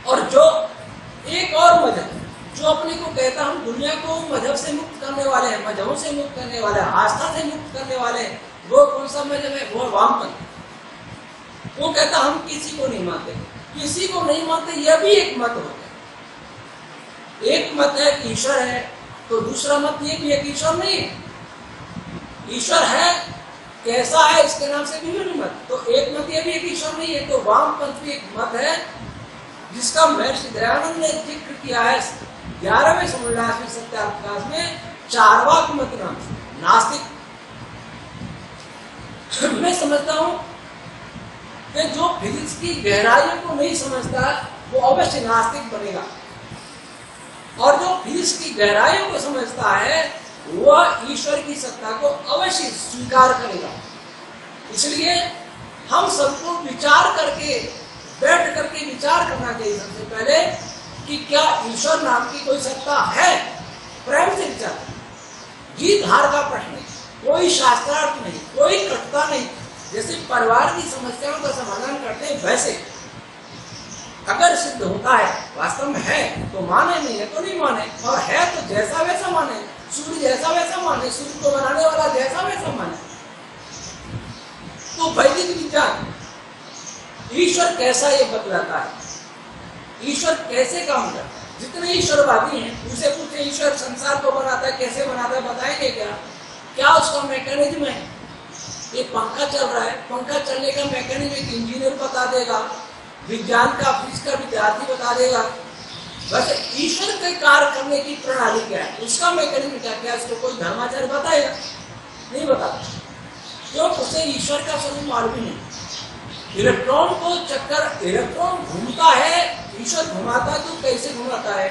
और जो एक और मजहब जो अपने को कहता हम दुनिया को मजहब से मुक्त करने वाले हैं, मजहबों से मुक्त करने वाले हैं, आस्था से मुक्त करने वाले हैं, वो कौन सा मजहब है? वो वामपंथ। वो कहता हम किसी को नहीं मानते, किसी को नहीं मानते, यह भी एक मत होता है। एक मत है कि ईश्वर है, तो दूसरा मत ये भी है कि ईश्वर नहीं है। ईश्वर है, कैसा है, इसके नाम से विभिन्न मत। तो एक मत ये भी है कि ईश्वर नहीं है। तो वामपंथ भी एक मत है जिसका महर्षि दयानंद ने जिक्र किया है 11वें समुल्लास सत्याप्रकाश में, चार्वाक मत नाम से, नास्तिक। मैं समझता हूं कि जो फिजिक्स की गहराइयों को नहीं समझता वो अवश्य नास्तिक बनेगा, और जो फिजिक्स की गहराइयों को समझता है वह ईश्वर की सत्ता को अवश्य स्वीकार करेगा। इसलिए हम सबको विचार करके, बैठ करके विचार करना चाहिए सबसे पहले कि क्या ईश्वर नाम की कोई सत्ता है। प्रेम से विचार, जीत हार का प्रश्न नहीं, कोई शास्त्रार्थ नहीं, कोई कटता नहीं। जैसे परिवार की समस्याओं का समाधान करते हैं वैसे अगर सिद्ध होता है वास्तव में है तो माने, नहीं है तो नहीं माने, और है तो जैसा वैसा माने, सूर्य जैसा वैसा माने, सूर्य को बनाने वाला जैसा वैसा माने। तो वैदिक विचार ईश्वर कैसा ये बतलाता है, ईश्वर कैसे काम करता है। जितने ईश्वरवादी हैं उनसे पूछे ईश्वर संसार को बनाता है, कैसे बनाता है, बताएंगे क्या उसका मैकेनिज्म है? ये पंखा चल रहा है, पंखा चलने का मैकेनिज्म एक इंजीनियर बता देगा, विज्ञान का फिजिक्स का विद्यार्थी बता देगा। वैसे ईश्वर के कार्य करने की प्रणाली क्या है, उसका मैकेनिज्म क्या, इसको कोई धर्माचार्य बताएगा? नहीं बताता, क्यों? उसे ईश्वर का स्वरूप मालूम ही नहीं। इलेक्ट्रॉन को चक्कर, इलेक्ट्रॉन घूमता है, ईश्वर घुमाता है तो कैसे घुमाता है?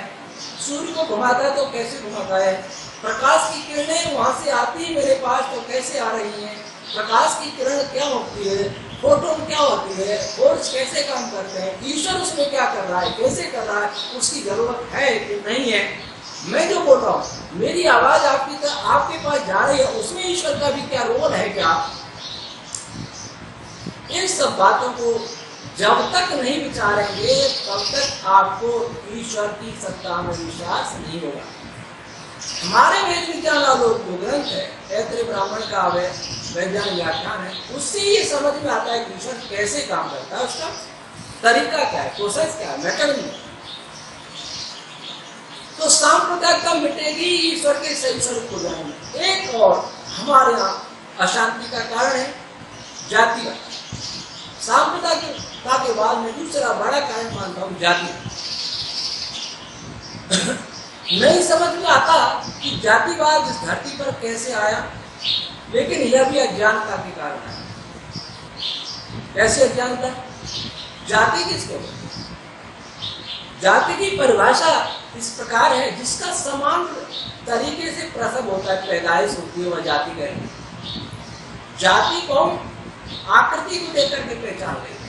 सूर्य को घुमाता है तो कैसे घुमाता है? प्रकाश की किरणें वहां से आती है मेरे पास तो कैसे आ रही हैं? प्रकाश की किरण क्या होती है, फोटोन क्या होती है, फोर्स कैसे काम करते हैं, ईश्वर उसमें क्या कर रहा है, कैसे कर रहा है, उसकी जरूरत है कि नहीं है? मैं जो बोल रहा हूँ, मेरी आवाज आपके पास जा रही है, उसमें ईश्वर का भी क्या रोल है क्या? इन सब बातों को जब तक नहीं विचारेंगे तब तक आपको ईश्वर की सत्ता में विश्वास नहीं होगा। हमारे वेद विज्ञान आलोक जो ग्रंथ है, ऐत्रेय ब्राह्मण का वैज्ञानिक व्याख्यान है, उससे ये समझ में आता है कि ईश्वर कैसे काम करता है, उसका तरीका क्या है, प्रोसेस क्या है, मैकेनिज्म। तो सांप्रदायिकता मिटेगी, ईश्वर के सही स्वरूप को जानेंगे। एक और हमारे यहाँ अशांति का कारण है जातिवाद। सांप्रदायिकता के बाद में दूसरा बड़ा कारण मानता हूँ जाति। नहीं समझ में आता कि जातिवाद इस धरती पर कैसे आया, लेकिन यह भी अज्ञानता के कारण है। कैसे अज्ञानता? जाति किसको? जाति की परिभाषा इस प्रकार है, जिसका समान तरीके से प्रसव होता है, पैदाइश होती है, वह जाति कहेंगे। जाति को आकृति को देख करके पहचान लेते।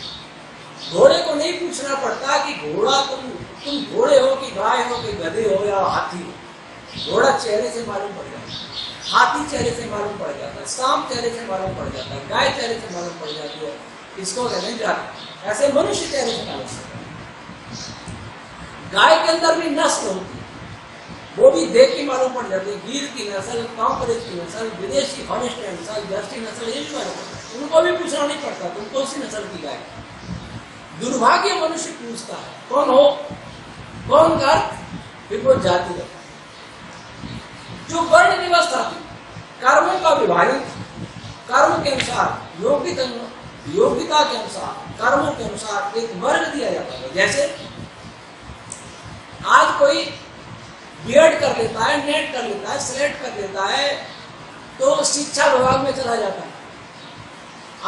घोड़े को नहीं पूछना पड़ता कि घोड़ा तुम घोड़े हो कि गाय हो कि गधे हो या हाथी हो। घोड़ा चेहरे से मालूम पड़ जाता है, हाथी चेहरे से मालूम पड़ जाता है, सांप चेहरे से मालूम पड़ जाता है, गाय चेहरे से मालूम पड़ जाती है। इसको कहते हैं जाति। ऐसे मनुष्य चेहरे से मालूम पड़ता है। गाय के अंदर भी नस्ल होती है, वो भी देख के मालूम पड़ जाती है। गिर की नस्ल, कांकरेज की नस्ल, विदेशी हॉलिस्टाइन नस्ल, जर्सी नस्ल, ये भी मालूम पड़ता है। उनको भी पूछना नहीं पड़ता तुम कौन सी नस्ल की गाय। दुर्भाग्य मनुष्य पूछता है कौन हो, कौन का, फिर वो जाति है। जो वर्ण व्यवस्था थी, कर्मों का विभाजन, कर्म के अनुसार योग्यता के अनुसार, कर्मों के अनुसार एक वर्ग दिया जाता है। जैसे आज कोई बीएड कर लेता है, नेट कर लेता है, सेलेक्ट कर लेता है, तो शिक्षा विभाग में चला जाता है।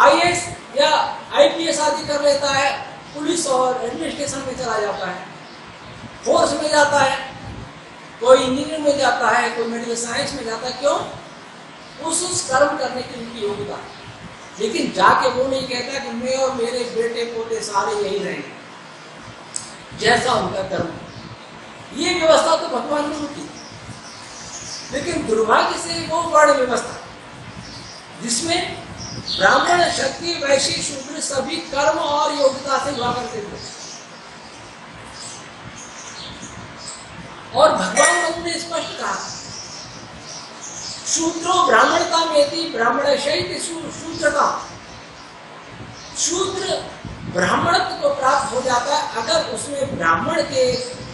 आईएएस या आईपीएस आदि कर लेता है, पुलिस और एडमिनिस्ट्रेशन में चला जाता है, फोर्स में जाता है, कोई इंजीनियर में जाता है, कोई मेडिकल साइंस में जाता है। क्यों? उस कर्म करने की उनकी योग्यता। लेकिन जाके वो नहीं कहता कि मैं और मेरे बेटे पोते सारे यही रहेंगे, जैसा उनका कर्म। ये व्यवस्था तो भगवान ने की, लेकिन दुर्भाग्य से वो वर्ण व्यवस्था जिसमें ब्राह्मण क्षत्रिय वैश्य शूद्र सभी कर्म और योग्यता से हुआ करते थे, और भगवान ने स्पष्ट कहा शूद्रो ब्राह्मणता में थी ब्राह्मण शैत शूद्रता। शूद्र ब्राह्मणत्व को प्राप्त हो जाता है अगर उसमें ब्राह्मण के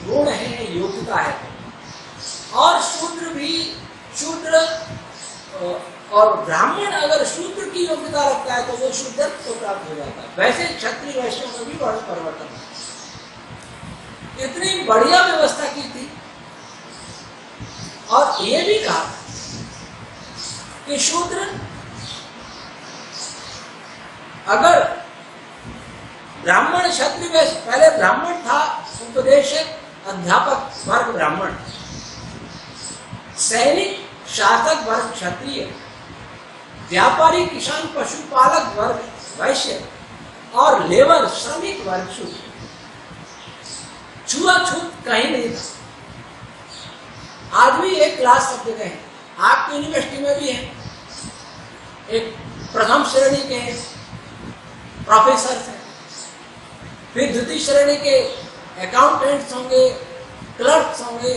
गुण है, योग्यता है, और शूद्र और ब्राह्मण अगर शूद्र की योग्यता रखता है तो वो शूद्रत्व को प्राप्त हो जाता है। वैसे क्षत्रिय वैश्यों का भी वर्ण परिवर्तन है। इतनी बढ़िया व्यवस्था की थी, और ये भी कहा कि शूद्र अगर ब्राह्मण क्षत्रिय वैश्य, पहले ब्राह्मण था उपदेशक अध्यापक वर्ग ब्राह्मण, सैनिक शासक वर्ग क्षत्रिय, व्यापारी किसान पशुपालक वर्ग वैश्य, और लेबर श्रमिक वर्ग शूद्र। छुआछूत कहीं नहीं था। आज भी एक क्लास सब जगह है, आपकी यूनिवर्सिटी में भी है, एक प्रथम श्रेणी के प्रोफेसर हैं, फिर द्वितीय श्रेणी के अकाउंटेंट्स होंगे, क्लर्क्स होंगे,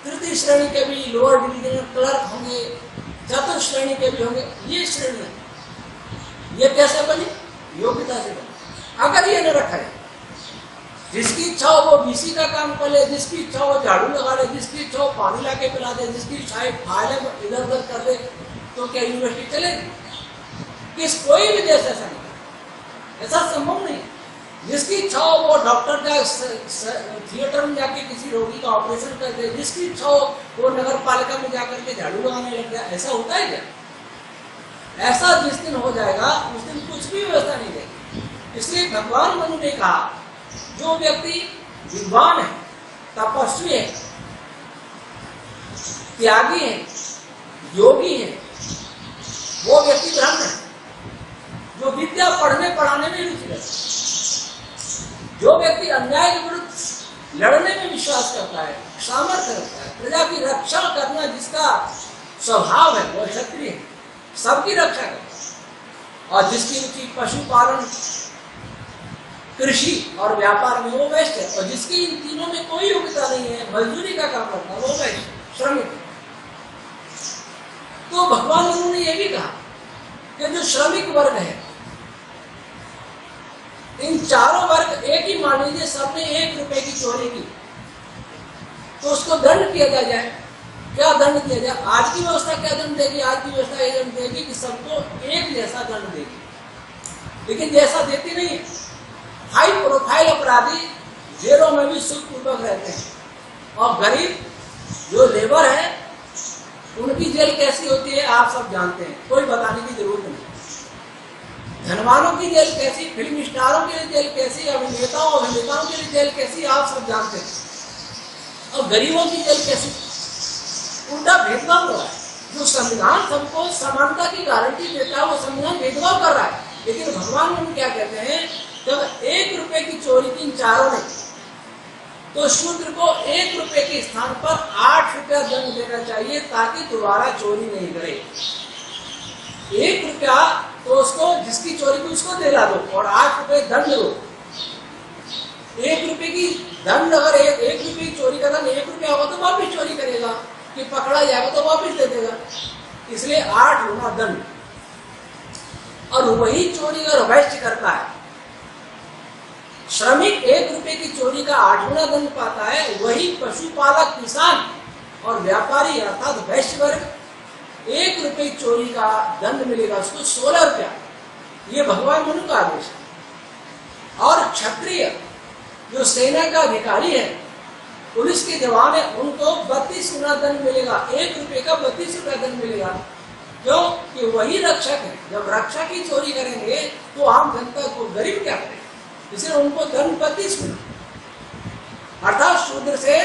तृतीय श्रेणी के भी लोअर डिवीजन क्लर्क होंगे, चतुर्थ श्रेणी के भी होंगे। ये श्रेणी ये कैसे बनी? योग्यता से बनी। अगर ये न रखा है, जिसकी इच्छा हो वो बीसी का काम कर ले, जिसकी इच्छा हो झाड़ू लगा ले, जिसकी इच्छा हो पानी ला के पिला दे, जिसकी इच्छा है फाइलें इधर उधर कर दे, तो क्या यूनिवर्सिटी चलेगी? कोई भी देश ऐसा नहीं, ऐसा संभव नहीं। जिसकी इच्छा हो वो डॉक्टर का थिएटर में जाके किसी रोगी का ऑपरेशन कर दे, जिसकी इच्छा हो वो नगर पालिका में जाकर के झाड़ू लगाने लग जाए। ऐसा होता है क्या? ऐसा जिस दिन हो जाएगा उस दिन कुछ भी व्यवस्था नहीं रहेगी। इसलिए भगवान मनु ने कहा जो व्यक्ति विद्वान है, तपस्वी है, त्यागी है, योगी है, वो व्यक्ति ब्राह्मण है, जो विद्या पढ़ने पढ़ाने में रुचि रखता है, जो व्यक्ति अन्याय के विरुद्ध लड़ने में विश्वास करता है, सामर्थ्य रखता है, प्रजा की रक्षा करना जिसका स्वभाव है वो क्षत्रिय है, सबकी रक्षा करता है, और जिसकी रुचि पशुपालन कृषि और व्यापार में वो वैश्य है, और जिसकी इन तीनों में कोई योग्यता नहीं है, मजदूरी का काम करता है, वो वैश्य श्रमिक है। तो भगवान उन्होंने ये भी कहा कि जो श्रमिक वर्ग है, इन चारों वर्ग एक ही मान लीजिए सबने 1 रुपए की चोरी की तो उसको दंड किया जाए। क्या दंड दिया जाए? आज की व्यवस्था क्या दंड देगी? आज की व्यवस्था ये दंड देगी कि सबको एक जैसा दंड देगी, लेकिन जैसा देती नहीं है। हाई प्रोफाइल अपराधी जेलों में भी सुखपूर्वक रहते हैं, और गरीब जो लेबर है उनकी जेल कैसी होती है आप सब जानते हैं, कोई बताने की जरूरत नहीं। धनवानों की जेल कैसी, फिल्म स्टारों के लिए जेल कैसी, अभिनेताओं के लिए जेल कैसी आप सब जानते हैं, और गरीबों की जेल कैसी। उल्टा भेदभाव हो रहा है। जो संविधान सबको समानता की गारंटी देता है वो संविधान भेदभाव कर रहा है। लेकिन भगवान हम क्या कहते हैं, जब 1 रुपए की चोरी की इन चारों ने, तो शूद्र को 1 रुपए के स्थान पर 8 रुपया दंड देना चाहिए ताकि दोबारा चोरी नहीं करे। 1 रुपया तो उसको जिसकी चोरी की उसको दिला दो और 8 रुपए दंड दो। 1 रुपए की दंड, अगर 1 रुपए की चोरी का दंड 1 रुपया होगा तो वापिस चोरी करेगा, कि पकड़ा जाएगा तो वापिस दे देगा, इसलिए 8 गुना दंड। और वही चोरी अगर वैश्य करता है, श्रमिक 1 रुपए की चोरी का 8 गुना दंड पाता है, वही पशुपालक किसान और व्यापारी अर्थात वैश्य वर्ग 1 रुपए की चोरी का दंड मिलेगा उसको 16 रुपया। ये भगवान मनु का आदेश है। और क्षत्रिय जो सेना का अधिकारी है, पुलिस के जवान है, उनको 32 गुना दंड मिलेगा। 1 रुपए का 32 रुपया दंड मिलेगा। क्यों? कि वही रक्षक है। जब रक्षा की चोरी करेंगे तो आम जनता को गरीब क्या करेगा, इसलिए उनको दंड 32 गुना, अर्थात शूद्र से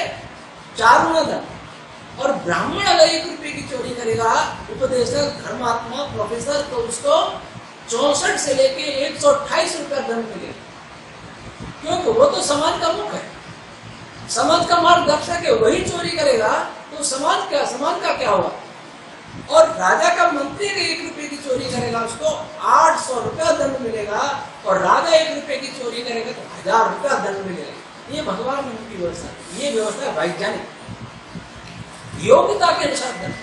4 गुना दंड। और ब्राह्मण अगर 1 रुपए की चोरी करेगा, उपदेशक, धर्मात्मा, प्रोफेसर, तो उसको 64 से लेके 128 रुपया दंड मिलेगा, क्योंकि वो तो समाज का मुख है, समाज का मार्गदर्शक है। वही चोरी करेगा तो समाज का क्या होगा? और राजा का मंत्री अगर 1 रुपए की चोरी करेगा उसको 800 रुपया दंड मिलेगा, और राजा 1 रुपए की चोरी करेगा तो 1000 रुपया दंड मिलेगा। ये भगवान मनु की व्यवस्था, ये व्यवस्था है वैज्ञानिक योग्यता के अनुसार दंड।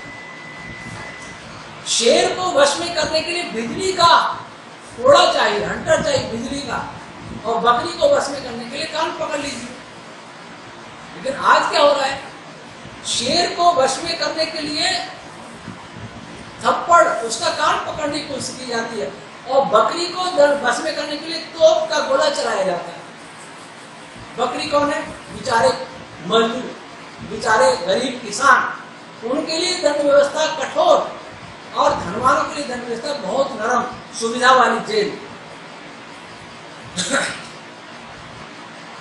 शेर को वश में करने के लिए बिजली का कोड़ा चाहिए, हंटर चाहिए बिजली का, और बकरी को वश में करने के लिए कान पकड़ लीजिए। लेकिन आज क्या हो रहा है? शेर को वश में करने के लिए थप्पड़, उसका कान पकड़ने की कोशिश की जाती है, और बकरी को वश में करने के लिए तोप का गोला चलाया जाता है। बकरी कौन है? बेचारे मजदूर, बेचारे गरीब किसान, उनके लिए दंड व्यवस्था कठोर, और धनवानों के लिए दंड व्यवस्था बहुत नरम, सुविधा वाली जेल।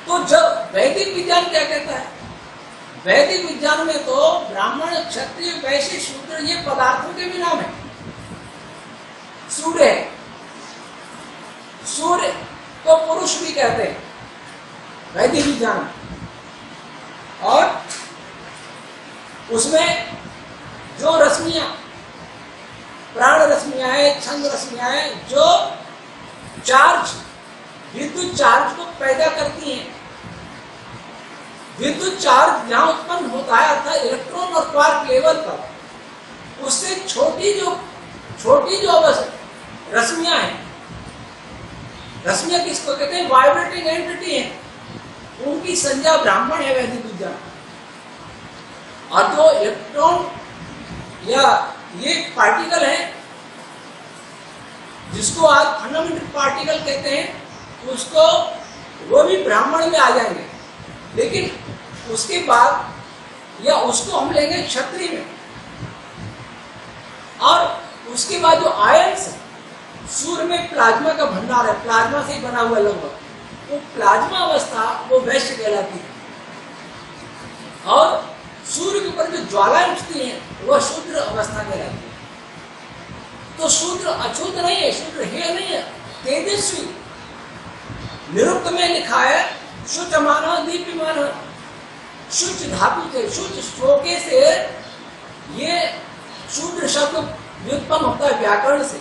तो जब वैदिक विज्ञान क्या कहता है? वैदिक विज्ञान में तो ब्राह्मण, क्षत्रिय, वैश्य, शूद्र ये पदार्थों के भी नाम है। सूर्य, सूर्य को पुरुष भी कहते हैं वैदिक विज्ञान, और उसमें जो रश्मियां, प्राण रश्मियां है, छंद रश्मियां है, जो चार्ज, विद्युत चार्ज को पैदा करती हैं। विद्युत चार्ज जहां उत्पन्न होता है अर्थात इलेक्ट्रॉन और क्वार्क लेवल पर, उससे छोटी जो रश्मियां हैं, रश्मियां किसको कहते हैं? वाइब्रेटिंग एंटिटी है, उनकी संज्ञा ब्राह्मण है वैदिक विज्ञान। और जो इलेक्ट्रॉन या ये पार्टिकल है जिसको आज फंडामेंटल पार्टिकल कहते हैं, उसको वो भी ब्राह्मण में आ जाएंगे, लेकिन उसके बाद या उसको हम लेंगे क्षत्रिय में। और उसके बाद जो आयन्स है, सूर्य में प्लाज्मा का भंडार है, प्लाज्मा से ही बना हुआ लगभग, वो प्लाज्मा अवस्था वो वैश्य कहलाती है। और सूर्य के ऊपर जो ज्वालाएं उठती हैं वह शूद्र अवस्था कहलाती है। तो शूद्र अछूत नहीं है, शूद्र हे नहीं है, तेजस्वी। निरुक्त में लिखा है शुचमान दीप्यमान, शुच धातु से, शुच श्लोके से ये शूद्र शब्द व्युत्पन्न होता है व्याकरण से,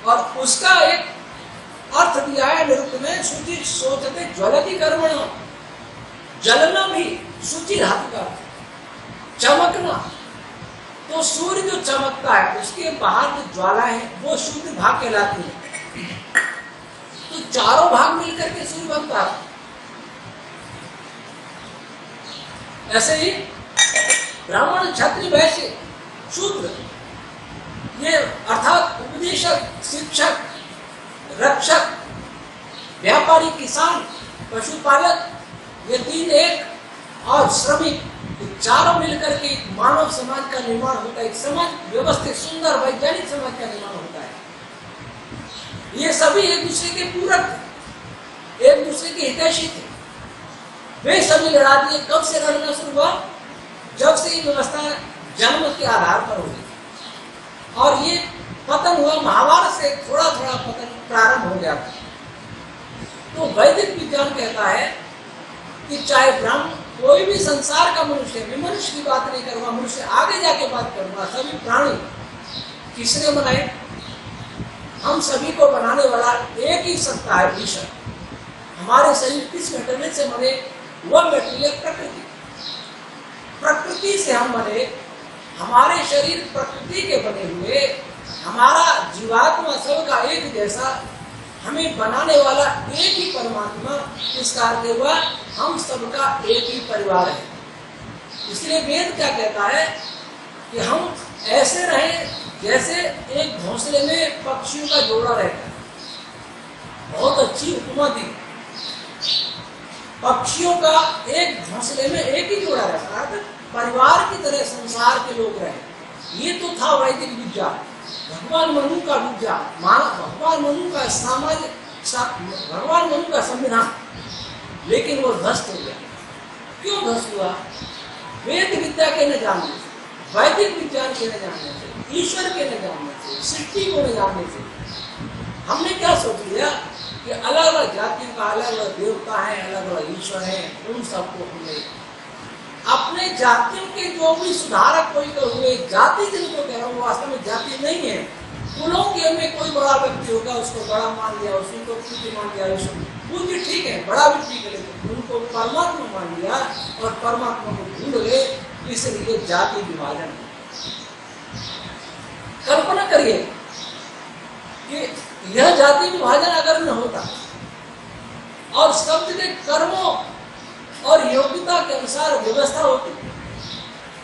और उसका एक अर्थ दिया है निरुक्त में, शुचि सोचते ज्वलति कर्मण, जलना भी शुचि धातु का, चमकना। तो सूर्य जो चमकता है उसके बाहर जो ज्वाला है वो शूद्र भाग कहलाती है। तो चारों भाग मिलकर के सूर्य बनता है। ऐसे ही ब्राह्मण, क्षत्रिय, वैश्य, शूद्र, ये अर्थात उपदेशक, शिक्षक, रक्षक, व्यापारी, किसान, पशुपालक, ये तीन एक, और श्रमिक, चारों मिलकर के एक मानव समाज का निर्माण होता है। एक समाज व्यवस्थित, सुंदर, वैज्ञानिक समाज का निर्माण होता है। ये सभी एक दूसरे के पूरक थे, एक दूसरे के हितैषी थे। वे सभी लड़ा दिए। कब से लड़ना शुरू हुआ? जब से ये व्यवस्था जन्म के आधार पर हुई, और ये पतन हुआ महाभारत से थोड़ा थोड़ा पतन प्रारंभ हो गया था। तो वैदिक विज्ञान कहता है कि चाहे ब्राह्मण, कोई भी संसार का मनुष्य, मैं मनुष्य की बात नहीं करूंगा, मनुष्य आगे जाके बात करूंगा, सभी प्राणी किसने बनाए? हम सभी को बनाने वाला एक ही सत्ता है, ईश्वर। हमारे शरीर किस मटेरियल से बने? वह मटेरियल प्रकृति। प्रकृति से हम बने, हमारे शरीर प्रकृति के बने हुए, हमारा जीवात्मा सबका एक जैसा, हमें बनाने वाला एक ही परमात्मा, इस कारण हुआ हम सबका एक ही परिवार है। इसलिए वेद क्या कहता है कि हम ऐसे रहें जैसे एक घोंसले में पक्षियों का जोड़ा रहता है। बहुत अच्छी उपमा दी। पक्षियों का एक घोंसले में एक ही जोड़ा रहता है, परिवार की तरह संसार के लोग रहे। ये तो था वैदिक विज्ञान, भगवान मनु का विज्ञान, भगवान मनु का सामाजिक, भगवान मनु का संविधान। लेकिन वो ध्वस्त हो गया। क्यों ध्वस्त हुआ? वेद विद्या के न जानने, वैदिक विज्ञान के न जानने से, ईश्वर के न जानने से, सृष्टि को न जानने से हमने क्या सोच लिया कि अलग अलग जातियों का अलग अलग देवता है, अलग अलग ईश्वर है, उन सबको हमने अपने जातियों के जो भी सुधारक कोई तो हुए, जाति जिनको कह रहा हूँ वास्तव में जाति नहीं है, कुलों के में कोई बड़ा व्यक्ति होगा उसको बड़ा मान लिया, उसको पूज्य मान लिया, पूज्य ठीक है, बड़ा भी ठीक है, लेकिन उनको परमात्मा मान लिया और परमात्मा को भूल गए, इसलिए जाति विभाजन। कल्पना करिए कि यह जाति विभाजन अगर न होता और शब्द के कर्मों और योग्यता के अनुसार व्यवस्था होती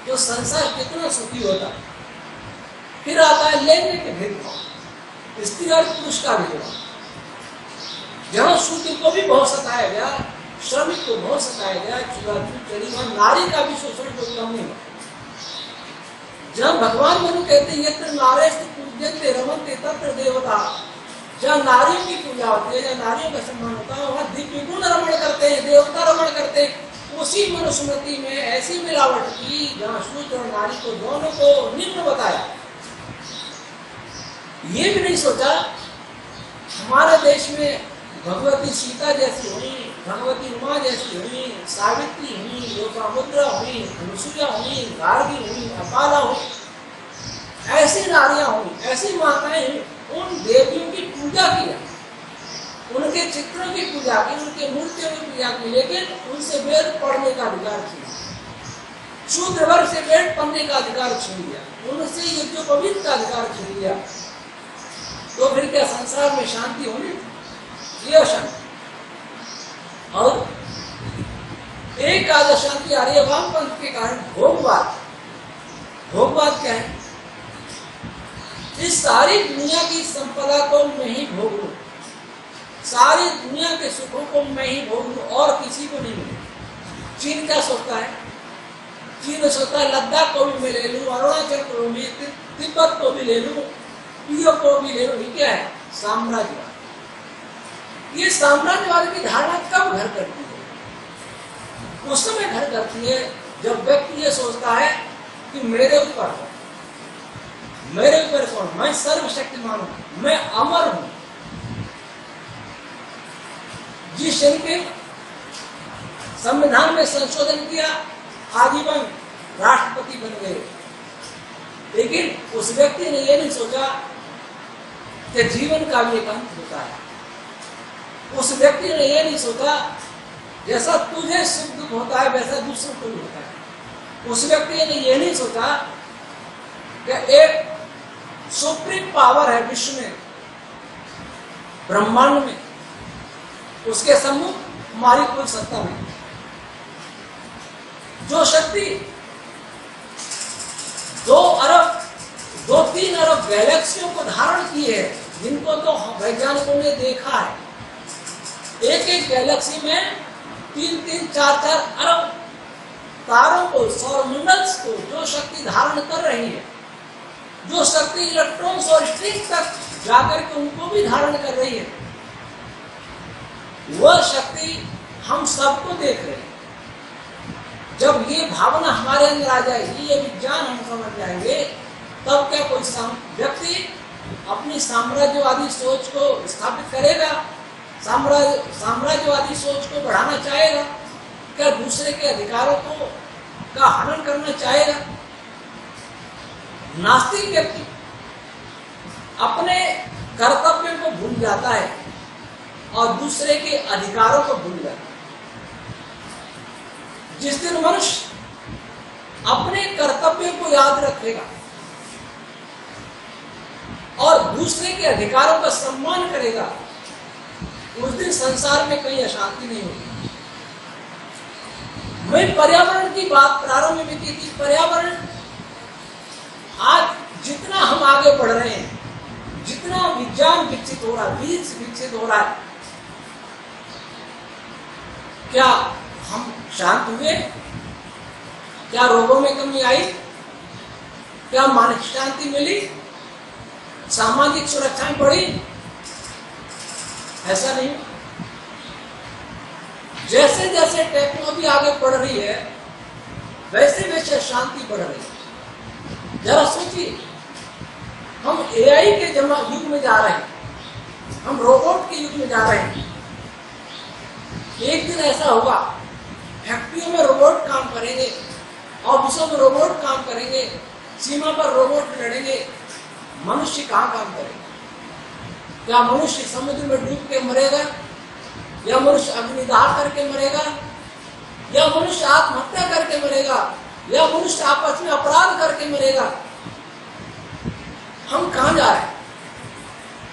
तो संसार कितना सुखी होता। फिर आता है लिंग के भेदभाव, स्त्री और पुरुष का भेदभाव, जहां शूद्र को भी बहुत सताया गया, श्रमिक को बहुत सताया गया, छुआछूत चली, वहां नारी का भी शोषण को कम नहीं हुआ। जहां भगवान मनु कहते यत्र नारेस्तु पूज्यन्ते रमन्ते तत्र देवता, जहाँ नारियों की पूजा होती है, जहाँ नारियों का सम्मान होता है, वहाँ दिव्य गुण रमण करते हैं, देवता रमण करते हैं। उसी मनुस्मृति में ऐसी मिलावट की जहाँ शूद्र और नारी को दोनों को निम्न बताया। ये भी नहीं सोचा हमारे देश में भगवती सीता जैसी हुई, भगवती उमा जैसी हुई, सावित्री हुई, लोपामुद्रा हुई, अनुसुईया हुई, गार्गी हुई, अपाला हुई, ऐसी नारियां हुई, ऐसी माताएं हुई, उन देवियों की पूजा किया, उनके चित्रों की पूजा की, उनके मूर्तियों की पूजा की, लेकिन उनसे वेद पढ़ने का अधिकार छीन लिया, शूद्र वर्ग से वेद पढ़ने का अधिकार छीन लिया, उनसे यज्ञोपवीत का अधिकार छीन लिया। तो फिर क्या संसार में शांति होनी? ये अशांति। और एक आज अशांति आ रही है वामपंथ के कारण, भोगवाद। भोगवाद क्या है? इस सारी दुनिया की संपदा को मैं ही भोग लूं, सारी दुनिया के सुखों को मैं ही भोग लूं और किसी को नहीं मिले। चीन क्या सोचता है? चीन सोचता है लद्दाख को भी मैं ले लूं, अरुणाचल को भी, तिब्बत को भी ले लूं, पीओ को भी ले लूं। ये क्या है? साम्राज्यवाद। ये साम्राज्यवाद की धारणा कब घर करती है? उस समय घर करती है जब व्यक्ति ये सोचता है कि मेरे ऊपर कौन, मैं सर्वशक्तिमान हूं, मैं अमर हूं। जिस क्षण के संविधान में संशोधन किया, आजीवन राष्ट्रपति बन गए, लेकिन उस व्यक्ति ने यह नहीं सोचा कि जीवन का भी एक अंत होता है। उस व्यक्ति ने यह नहीं सोचा जैसा तुझे सुख दुख होता है वैसा दूसरों को भी होता है। उस व्यक्ति ने यह नहीं सोचा कि एक सुप्रीम पावर है विश्व में, ब्रह्मांड में, उसके सम्मुख हमारी कोई सत्ता नहीं। जो शक्ति 2-3 अरब गैलेक्सियों को धारण की है, जिनको तो वैज्ञानिकों ने देखा है, एक गैलेक्सी में 3-3, 4-4 अरब तारों को, सौरमंडल को जो शक्ति धारण कर रही है, जो शक्ति इलेक्ट्रॉन्स और स्ट्रिंग्स तक जाकर के उनको भी धारण कर रही है, वह शक्ति हम सबको देख रहे हैं। जब ये भावना हमारे अंदर आ जाएगी, ये विज्ञान हम समझ जाएंगे, तब क्या कोई व्यक्ति अपनी साम्राज्यवादी सोच को स्थापित करेगा, साम्राज्यवादी सोच को बढ़ाना चाहेगा? क्या दूसरे के अधिकारों को का हनन करना चाहेगा? नास्तिक व्यक्ति अपने कर्तव्यों को भूल जाता है और दूसरे के अधिकारों को भूल जाता है। जिस दिन मनुष्य अपने कर्तव्यों को याद रखेगा और दूसरे के अधिकारों का सम्मान करेगा, उस दिन संसार में कहीं अशांति नहीं होगी। मैं पर्यावरण की बात प्रारंभ में की थी। पर्यावरण आज जितना हम आगे बढ़ रहे हैं, जितना विज्ञान विकसित हो रहा है, बीज विकसित हो रहा है, क्या हम शांत हुए? क्या रोगों में कमी आई? क्या मानसिक शांति मिली? सामाजिक सुरक्षा बढ़ी? ऐसा नहीं। जैसे जैसे टेक्नोलॉजी आगे बढ़ रही है, वैसे वैसे शांति बढ़ रही है। जरा सोचिए, हम एआई के युग में जा रहे हैं, हम रोबोट के युग में जा रहे हैं। एक दिन ऐसा होगा, फैक्ट्रियों में रोबोट काम करेंगे, ऑफिसों में रोबोट काम करेंगे, सीमा पर रोबोट लड़ेंगे, मनुष्य कहाँ काम करेगा? क्या मनुष्य समुद्र में डूब के मरेगा, या मनुष्य अग्निदाह करके मरेगा, या मनुष्य आत्महत्या करके मरेगा, या मनुष्य आपस में अपराध करके मरेगा? हम कहां जा रहे हैं?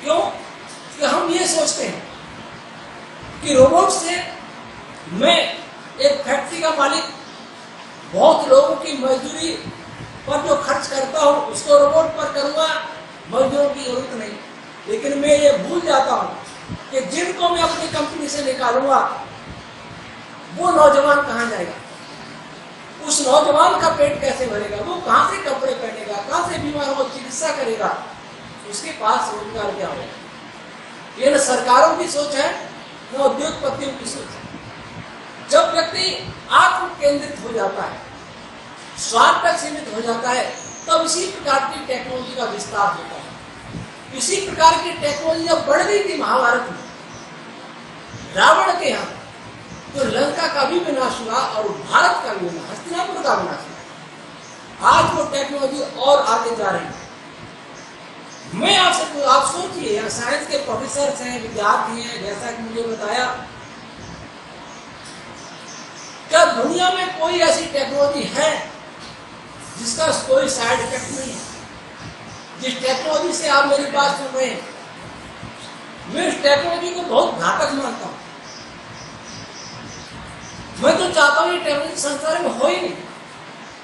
क्यों कि हम ये सोचते हैं कि रोबोट से मैं एक फैक्ट्री का मालिक बहुत लोगों की मजदूरी पर जो खर्च करता हूं उसको रोबोट पर करूंगा, मजदूरों की जरूरत नहीं। लेकिन मैं ये भूल जाता हूं कि जिनको मैं अपनी कंपनी से निकालूंगा वो नौजवान कहां जाएगा? उस नौजवान का पेट कैसे भरेगा? वो कहां से कपड़े पहनेगा, कहां से बीमारों को चिकित्सा करेगा? उसके पास रोजगार क्या होगा? ये न सरकारों की सोच है, न उद्योगपतियों की सोच है। जब व्यक्ति आत्म केंद्रित हो जाता है, स्वार्थ तक सीमित हो जाता है, तब इसी प्रकार की टेक्नोलॉजी का विस्तार होता है। इसी प्रकार की टेक्नोलॉजी जब बढ़ गई थी महाभारत में, रावण के यहाँ तो लंका का भी विनाश हुआ और भारत का भी विनाश, हस्तिनापुर का विनाश हुआ। आज वो टेक्नोलॉजी और आगे जा रही है। मैं आपसे, आप सोचिए, यहाँ साइंस के प्रोफेसर हैं, विद्यार्थी हैं, जैसा कि मुझे बताया, क्या दुनिया में कोई ऐसी टेक्नोलॉजी है जिसका कोई साइड इफेक्ट नहीं है? जिस टेक्नोलॉजी से आप मेरी बात सुन रहे हैं, मैं इस टेक्नोलॉजी को बहुत घातक मानता हूं। मैं तो चाहता हूं ये टेक्नोलॉजी संसार में हो ही नहीं,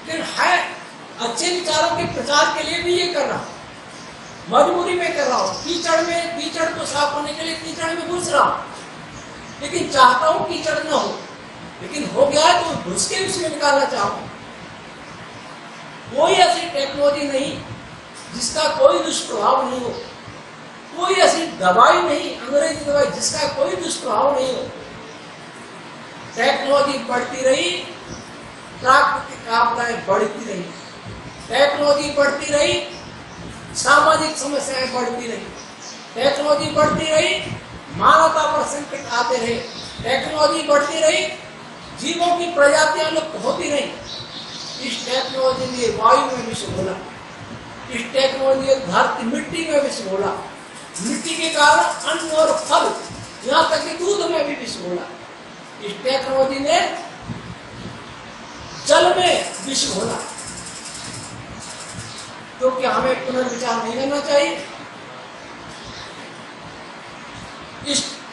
लेकिन है, अच्छे विचारों के प्रचार के लिए भी ये कर रहा हूं, मजबूरी में कर रहा हूं। कीचड़ को साफ होने के लिए कीचड़ में घुस रहा हूं, लेकिन चाहता हूं कीचड़ न हो, लेकिन हो गया है तो घुस के उसमें निकालना चाहूंगा। कोई ऐसी टेक्नोलॉजी नहीं जिसका कोई दुष्प्रभाव नहीं हो, कोई ऐसी दवाई नहीं, अंग्रेजी दवाई, जिसका कोई दुष्प्रभाव नहीं हो। टेक्नोलॉजी बढ़ती रही, प्राकृतिक आपदाएं बढ़ती रही, टेक्नोलॉजी बढ़ती रही, सामाजिक समस्याएं बढ़ती रही, टेक्नोलॉजी बढ़ती रही, मानवता पर संकट आते रहे, टेक्नोलॉजी बढ़ती रही, जीवों की प्रजातियां लुप्त होती रही। इस टेक्नोलॉजी ने वायु में विष घोला, इस टेक्नोलॉजी ने धरती मिट्टी में विष घोला, मिट्टी के कारण अन्न और फल, यहाँ तक कि दूध में भी विष घोला। इस टेक्नोलॉजी ने जल में विष घोला। तो क्या हमें पुनर्विचार नहीं करना चाहिए?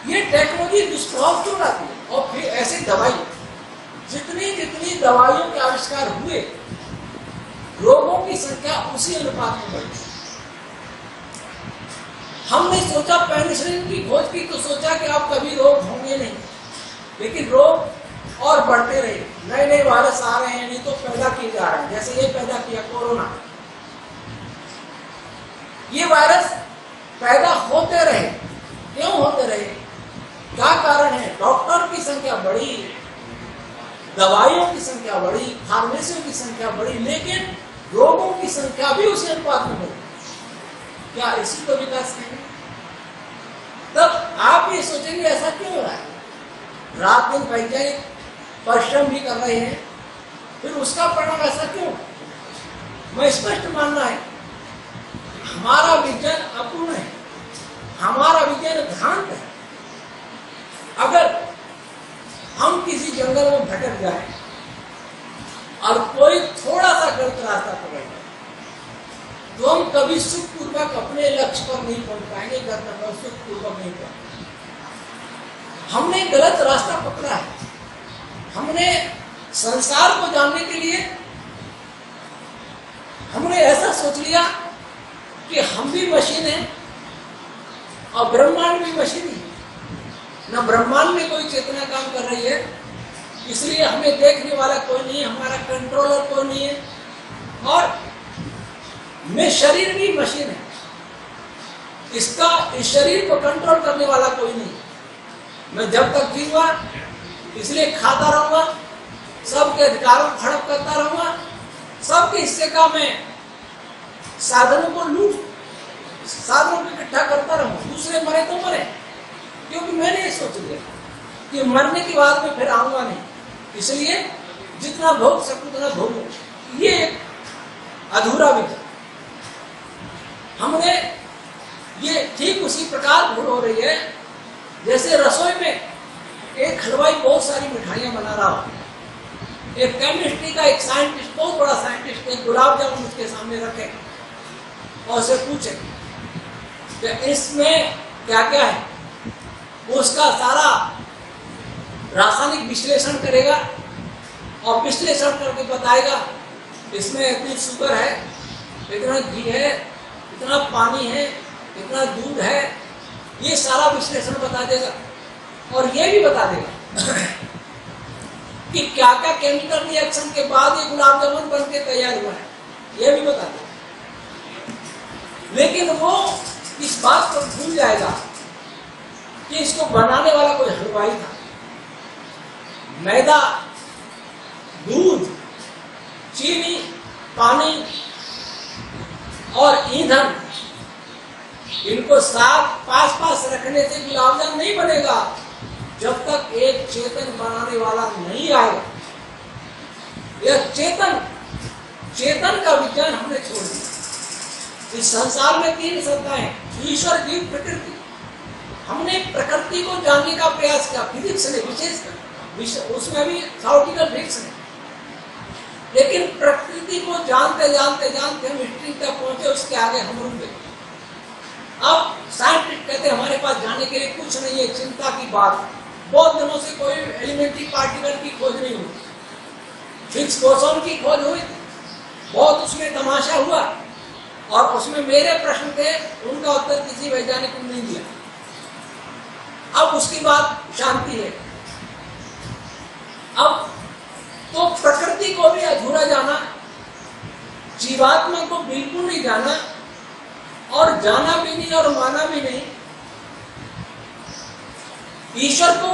ये टेक्नोलॉजी दुष्प्रभाव क्यों लाती है? और फिर ऐसी दवाई, जितनी दवाइयों के आविष्कार हुए, रोगों की संख्या उसी अनुपात में बढ़ी। हमने सोचा, पेनिसिलिन की खोज की तो सोचा कि अब कभी रोग होंगे नहीं, लेकिन रोग और बढ़ते रहे, नए नए वायरस आ रहे हैं, नहीं तो पैदा किए जा रहे हैं। जैसे ये पैदा किया कोरोना, ये वायरस पैदा होते रहे। क्यों होते रहे? क्या कारण है? डॉक्टर की संख्या बढ़ी, दवाइयों की संख्या बढ़ी, फार्मेसियों की संख्या बढ़ी, लेकिन रोगों की संख्या भी उसी अनुपात में बढ़ी। क्या इसी को विकास कहेंगे? तब आप ये सोचेंगे ऐसा क्यों हो रहा है? रात दिन वैज्ञानिक परिश्रम भी कर रहे हैं, फिर उसका परिणाम ऐसा क्यों? मैं स्पष्ट मानना है, हमारा विज्ञान अपूर्ण है, हमारा विज्ञान भ्रांत है। अगर हम किसी जंगल में भटक जाए और कोई थोड़ा सा गलत रास्ता पकड़ जाए, तो हम कभी सुखपूर्वक अपने लक्ष्य पर नहीं पहुंच पाएंगे, गंतव्य पर सुखपूर्वक नहीं पहुंच। हमने गलत रास्ता पकड़ा है। हमने संसार को जानने के लिए हमने ऐसा सोच लिया कि हम भी मशीन है और ब्रह्मांड भी मशीन है। न ब्रह्मांड में कोई चेतना काम कर रही है, इसलिए हमें देखने वाला कोई नहीं है, हमारा कंट्रोलर कोई नहीं है, और मैं शरीर भी मशीन है, इस शरीर को कंट्रोल करने वाला कोई नहीं। मैं जब तक जीऊंगा इसलिए खाता रहूंगा, सबके अधिकारों को हड़प करता रहूंगा, सबके हिस्से का मैं साधनों को लूट, साधनों को इकट्ठा करता रहूं, दूसरे मरे तो मरे, क्योंकि मैंने ये सोच लिया कि मरने के बाद में फिर आऊंगा नहीं, इसलिए जितना भोग सकूं उतना भोगूं। ये एक अधूरा विचार। हमने ये ठीक उसी प्रकार भूल हो रही है जैसे रसोई में एक हलवाई बहुत सारी मिठाइयां बना रहा हो, एक केमिस्ट्री का एक साइंटिस्ट, बहुत बड़ा साइंटिस्ट, एक गुलाब जामुन उसके सामने रखे और उसे पूछे कि इसमें क्या क्या है, वो उसका सारा रासायनिक विश्लेषण करेगा और विश्लेषण करके बताएगा इसमें इतनी शुगर है, इतना घी है, इतना पानी है, इतना दूध है, ये सारा विश्लेषण बता देगा और ये भी बता देगा कि क्या क्या केमिकल रिएक्शन के बाद ये गुलाब जामुन बन के तैयार हुआ है, ये भी बता देगा। लेकिन वो इस बात को भूल जाएगा कि इसको बनाने वाला कोई हलवाई था। मैदा, दूध, चीनी, पानी और ईंधन, इनको साथ पास रखने से गुलाब जामुन नहीं बनेगा जब तक एक चेतन बनाने वाला नहीं आएगा। यह चेतन का विज्ञान हमने छोड़ दिया। इस संसार में 3 सत्ताएं, ईश्वर, जीव, प्रकृति। हमने प्रकृति को जानने का प्रयास किया, फिजिक्स ने विशेषकर, उसमें भी थ्योरेटिकल फिजिक्स ने, लेकिन प्रकृति को जानते जानते जानते हम हिस्ट्री तक पहुंचे, उसके आगे हम रुक गए। अब साइंटिस्ट कहते हैं हमारे पास जाने के लिए कुछ नहीं है, चिंता की बात है। बहुत दिनों से कोई एलिमेंट्री पार्टिकल की खोज नहीं हुई, हिग्स बोसॉन की खोज हुई, बहुत उसमें तमाशा हुआ और उसमें मेरे प्रश्न थे, उनका उत्तर किसी वैज्ञानिक ने नहीं दिया। अब उसके बाद शांति है। अब तो प्रकृति को भी अधूरा जाना, जीवात्मा को बिल्कुल नहीं जाना और जाना भी नहीं और माना भी नहीं, ईश्वर को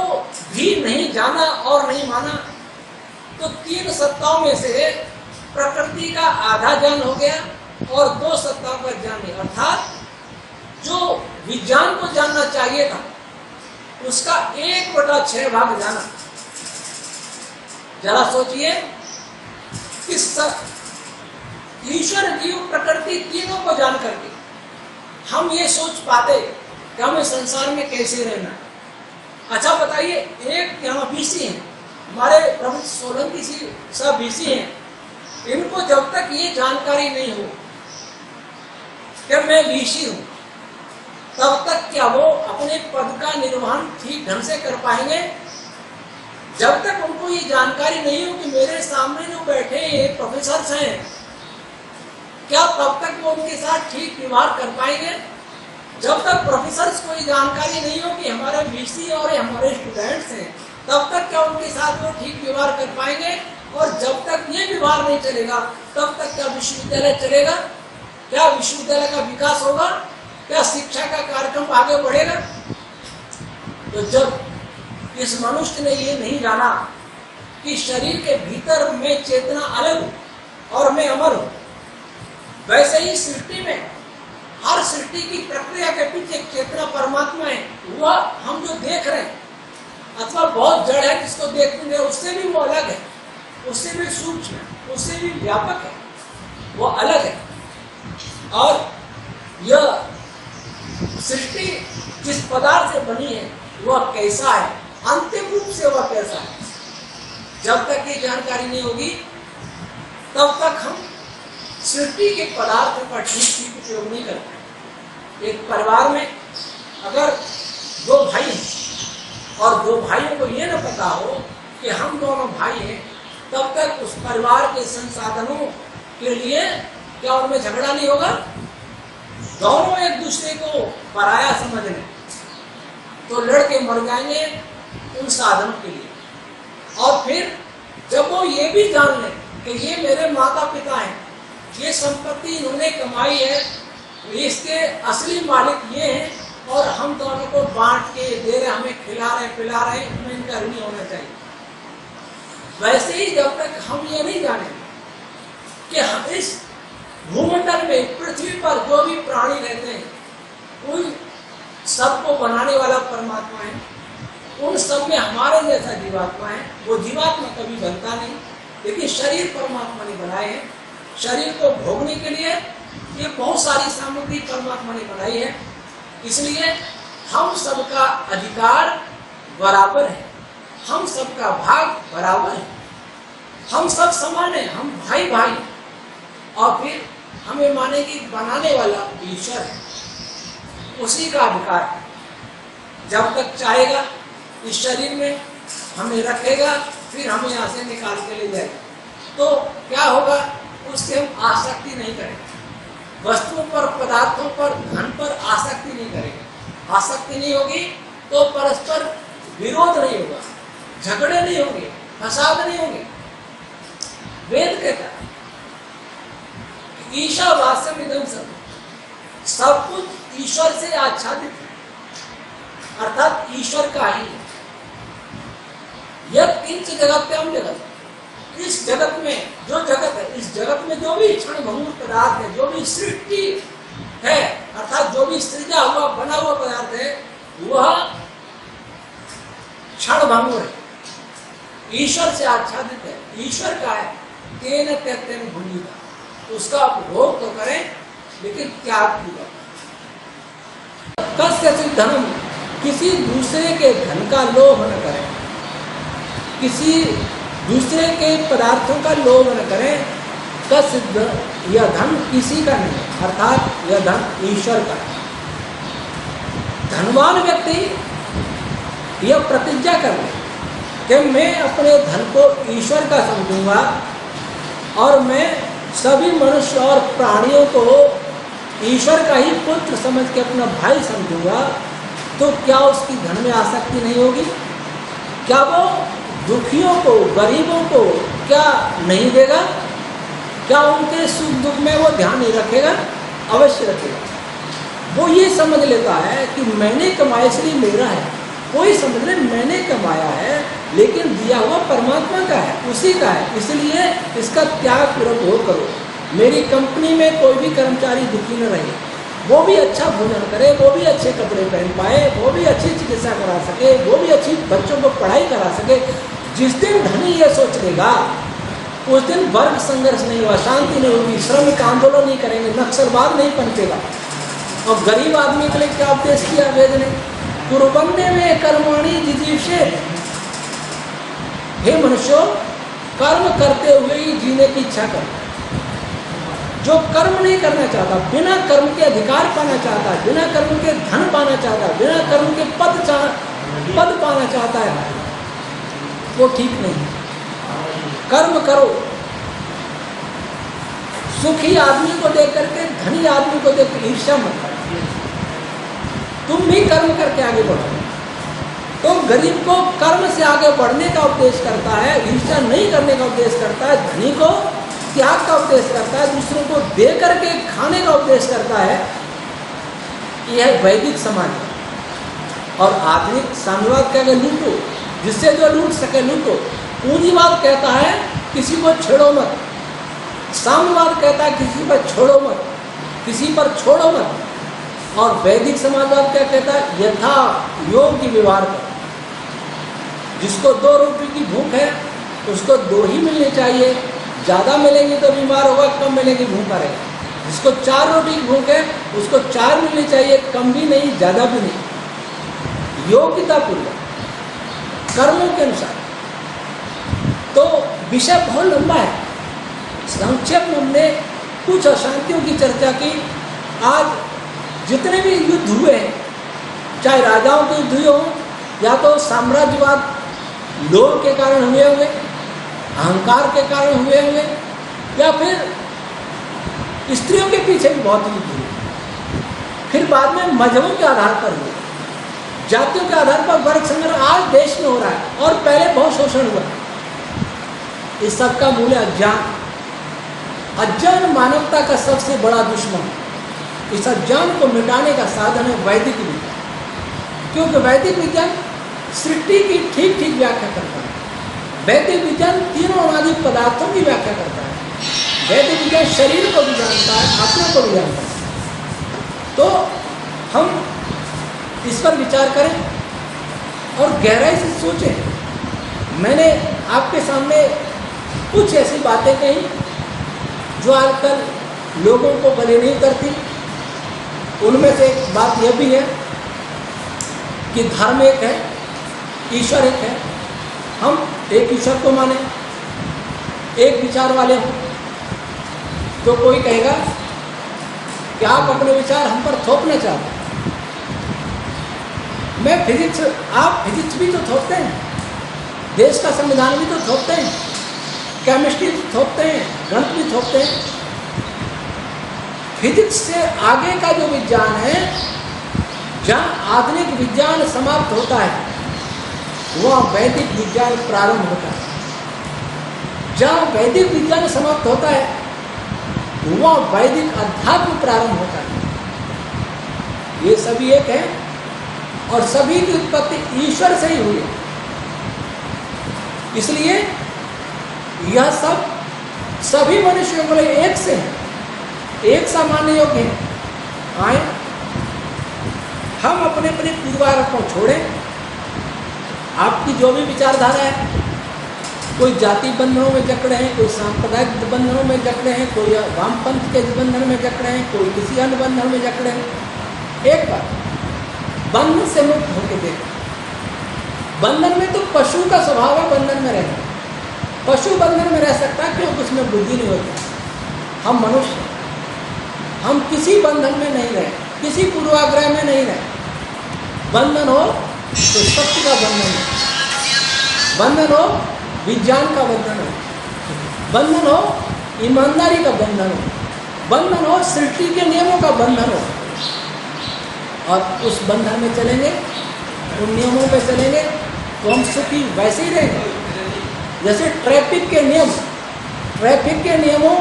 भी नहीं जाना और नहीं माना, तो 3 सत्ताओं में से प्रकृति का आधा ज्ञान हो गया और 2 सत्ताओं का ज्ञान नहीं, अर्थात जो विज्ञान को जानना चाहिए था उसका 1/6 भाग जाना। जरा सोचिए कि ईश्वर, जीव, प्रकृति तीनों को जान करके हम ये सोच पाते कि हमें संसार में कैसे रहना। अच्छा बताइए, एक यहाँ बीसी हैं, हमारे प्रभु सोलंकी जी सब बीसी हैं, इनको जब तक ये जानकारी नहीं हो कि मैं बीसी हूं, तब तक क्या वो अपने पद का निर्वहन ठीक ढंग से कर पाएंगे? जब तक उनको ये जानकारी नहीं हो कि मेरे सामने जो बैठे ये प्रोफेसर्स हैं, क्या तब तक वो उनके साथ ठीक व्यवहार कर पाएंगे? जब तक प्रोफेसर्स को ये जानकारी नहीं हो कि हमारे वीसी और हमारे स्टूडेंट्स हैं, तब तक क्या उनके साथ वो ठीक व्यवहार कर पाएंगे? और जब तक ये व्यवहार नहीं चलेगा, तब तक क्या विश्वविद्यालय चलेगा? क्या विश्वविद्यालय का विकास होगा? क्या शिक्षा का कार्यक्रम आगे बढ़ेगा? तो जब इस मनुष्य ने ये नहीं जाना कि शरीर के भीतर में चेतना अलग और मैं अमर हूं, वैसे ही सृष्टि में हर सृष्टि की प्रक्रिया के पीछे चेतना परमात्मा है। वह हम जो देख रहे हैं अथवा बहुत जड़ है जिसको देखते हैं, उससे भी वो अलग है, उससे भी सूक्ष्म है, उससे भी व्यापक है, वो अलग है। और यह सृष्टि जिस पदार्थ से बनी है वह कैसा है, अंतिम रूप से वह कैसा है, जब तक ये जानकारी नहीं होगी तब तक हम सृष्टि के पदार्थ का ठीक उपयोग नहीं करते। एक परिवार में अगर 2 भाई हैं और 2 भाइयों को ये न पता हो कि हम दोनों भाई हैं, तब तक उस परिवार के संसाधनों के लिए क्या उनमें झगड़ा नहीं होगा? दोनों एक दूसरे को पराया समझ लें तो लड़के मर जाएंगे उन साधनों के लिए। और फिर जब वो ये भी जान लें कि ये मेरे माता पिता हैं, ये संपत्ति इन्होंने कमाई है, इसके असली मालिक ये हैं और हम दोनों को बांट के दे रहे, हमें खिला रहे पिला रहे, हमें इनका ऋणी होना चाहिए। वैसे ही जब तक हम ये नहीं जानेंगे कि हम इस भूमंडल में पृथ्वी पर जो भी प्राणी रहते हैं उन सबको बनाने वाला परमात्मा है। उन सब में हमारे जैसा जीवात्मा है। वो जीवात्मा कभी बनता नहीं, लेकिन शरीर परमात्मा ने बनाए हैं। शरीर को भोगने के लिए ये बहुत सारी सामग्री परमात्मा ने बनाई है। इसलिए हम सबका अधिकार बराबर है, हम सबका भाग बराबर है, हम सब समान है, हम भाई भाई। और फिर हमें माने कि बनाने वाला ईश्वर है, उसी का अधिकार है। जब तक चाहेगा इस शरीर में हमें रखेगा, फिर हमें यहाँ से निकाल के ले जाएगा। तो क्या होगा, उससे हम आसक्ति नहीं करेंगे। वस्तुओं पर, पदार्थों पर, धन पर आसक्ति नहीं करेंगे। आसक्ति नहीं होगी तो परस्पर विरोध नहीं होगा, झगड़े नहीं होंगे, फसाद नहीं होंगे। वेद कहता है ईशावास्यम इदं सर्वम्, सब कुछ ईश्वर से आच्छादित है, अर्थात ईश्वर का ही है। यत् किंच जगत्याम जगत, इस जगत में जो जगत है, इस जगत में जो भी क्षण भंगुर पदार्थ है, जो भी सृष्टि है, अर्थात जो भी सृजा हुआ बना हुआ पदार्थ है, वह क्षण भंगुर है, ईश्वर से आच्छादित है, ईश्वर का है। तेन त्यक्तेन भूमिका, उसका उपभोग तो करें लेकिन त्याग पूर्वक। कस्यचित् धनम, किसी दूसरे के धन का लोभ न करें, किसी दूसरे के पदार्थों का लोभ न करें। कस्य, यह धन किसी का नहीं, अर्थात यह धन ईश्वर का है। धनवान व्यक्ति यह प्रतिज्ञा कर ले कि मैं अपने धन को ईश्वर का समझूंगा और मैं सभी मनुष्य और प्राणियों को ईश्वर का ही पुत्र समझ के अपना भाई समझूंगा। तो क्या उसकी धन में आसक्ति नहीं होगी? क्या वो दुखियों को, गरीबों को क्या नहीं देगा? क्या उनके सुख दुख में वो ध्यान नहीं रखेगा? अवश्य रखेगा। वो ये समझ लेता है कि मैंने कमाया इसलिए मेरा है। कोई समझ ले मैंने कमाया है लेकिन दिया हुआ परमात्मा का है, उसी का है, इसलिए इसका त्याग पूर्वक भोग करो। मेरी कंपनी में कोई भी कर्मचारी दुखी न रहे, वो भी अच्छा भोजन करे, वो भी अच्छे कपड़े पहन पाए, वो भी अच्छी चिकित्सा करा सके, वो भी अच्छी बच्चों को पढ़ाई करा सके। जिस दिन धनी ये सोच लेगा उस दिन वर्ग संघर्ष नहीं होगा, शांति नहीं होगी, श्रमिक आंदोलन नहीं करेंगे, नक्सलवाद नहीं पनपेगा। और गरीब आदमी के लिए क्या उपदेश किया वेद ने? कुर्बन्ने में कर्माणि जिजीविषेत्। हे मनुष्यों, कर्म करते हुए ही जीने की इच्छा कर। जो कर्म नहीं करना चाहता, बिना कर्म के अधिकार पाना चाहता है, बिना कर्म के धन पाना चाहता है, बिना कर्म के पद पाना चाहता है, वो ठीक नहीं। कर्म करो। सुखी आदमी को देख करके, धनी आदमी को देख कर ईर्ष्या मत करो। तुम भी कर्म करके आगे बढ़ो। तो गरीब को कर्म से आगे बढ़ने का उपदेश करता है, ईर्ष्या नहीं करने का उपदेश करता है। धनी को त्याग का उपदेश करता है, दूसरों को दे करके खाने का उपदेश करता है। यह वैदिक समाज है। और आधुनिक साम्यवाद कहकर लूटो, जिससे जो लूट सके लूटो। पूंजीवाद कहता है किसी को छेड़ो मत, साम्यवाद कहता है किसी पर छोड़ो मत, किसी पर छोड़ो मत। और वैदिक समाजवाद क्या कहता है? यथा योग्य व्यवहार करो। जिसको 2 रोटी की भूख है उसको 2 ही मिलनी चाहिए, ज़्यादा मिलेंगी तो बीमार होगा, कम मिलेंगी भूखा रहेगा। जिसको 4 रोटी की भूख है उसको 4 मिलनी चाहिए, कम भी नहीं ज़्यादा भी नहीं, योग्यता पूर्वक कर्मों के अनुसार। तो विषय बहुत लंबा है, संक्षेप में हमने कुछ अशांतियों की चर्चा की। आज जितने भी युद्ध हुए हैं, चाहे राजाओं के युद्ध हुए हों या तो साम्राज्यवाद लोभ के कारण हुए हुए, अहंकार के कारण हुए हुए, या फिर स्त्रियों के पीछे भी बहुत युद्ध हुए, फिर बाद में मजहबों के आधार पर हुए, जातियों के आधार पर वर्ग संघर्ष आज देश में हो रहा है और पहले बहुत शोषण हुआ। इस सब का मूल अज्ञान। अज्ञान मानवता का सबसे बड़ा दुश्मन। इस अज्ञान को मिटाने का साधन है वैदिक विज्ञान, क्योंकि वैदिक विज्ञान सृष्टि की ठीक ठीक व्याख्या करता है। वैदिक विज्ञान तीनों अनादि पदार्थों की व्याख्या करता है। वैदिक विज्ञान शरीर को भी जानता है, आत्मा को भी जानता है। तो हम इस पर विचार करें और गहराई से सोचें। मैंने आपके सामने कुछ ऐसी बातें कही जो आजकल लोगों को गले नहीं उतरती। उनमें से एक बात यह भी है कि धर्म एक है, ईश्वर एक है। हम एक ईश्वर को माने, एक विचार वाले हों। तो कोई कहेगा कि आप अपने विचार हम पर थोपना चाहते हैं। मैं फिजिक्स, आप फिजिक्स भी तो थोपते हैं, देश का संविधान भी तो थोपते हैं, केमिस्ट्री भी थोपते हैं, गणित भी थोपते हैं। फिजिक्स से आगे का जो विज्ञान है, जहाँ आधुनिक विज्ञान समाप्त होता है वहाँ वैदिक विज्ञान प्रारंभ होता है। जहाँ वैदिक विज्ञान समाप्त होता है वहाँ वैदिक अध्यात्म प्रारंभ होता है। ये सभी एक है और सभी की उत्पत्ति ईश्वर से ही हुई है। इसलिए यह सब सभी मनुष्यों के लिए एक से है, एक सा मानने योग्य है। आए हम अपने अपने पूर्वाग्रह को छोड़ें। आपकी जो भी विचारधारा है, कोई जाति बंधनों में जकड़े हैं, कोई सांप्रदायिक बंधनों में जकड़े हैं, कोई वामपंथ के बंधन में जकड़े हैं, कोई किसी अन्य बंधन में जकड़े हैं, एक बार बंधन से मुक्त होकर देखें। बंधन में तो पशु का स्वभाव है बंधन में रहना। पशु बंधन में रह सकता है क्योंकि उसमें बुद्धि नहीं होती। हम मनुष्य, हम किसी बंधन में नहीं रहे, किसी पूर्वाग्रह में नहीं रहे। बंधन हो तो सत्य का बंधन हो, बंधन हो विज्ञान का बंधन हो, बंधन हो ईमानदारी का बंधन हो, बंधन हो सृष्टि के नियमों का बंधन हो। और उस बंधन में चलेंगे, उन नियमों पे चलेंगे तो हम सुखी वैसे ही रहेंगे। जैसे ट्रैफिक के नियमों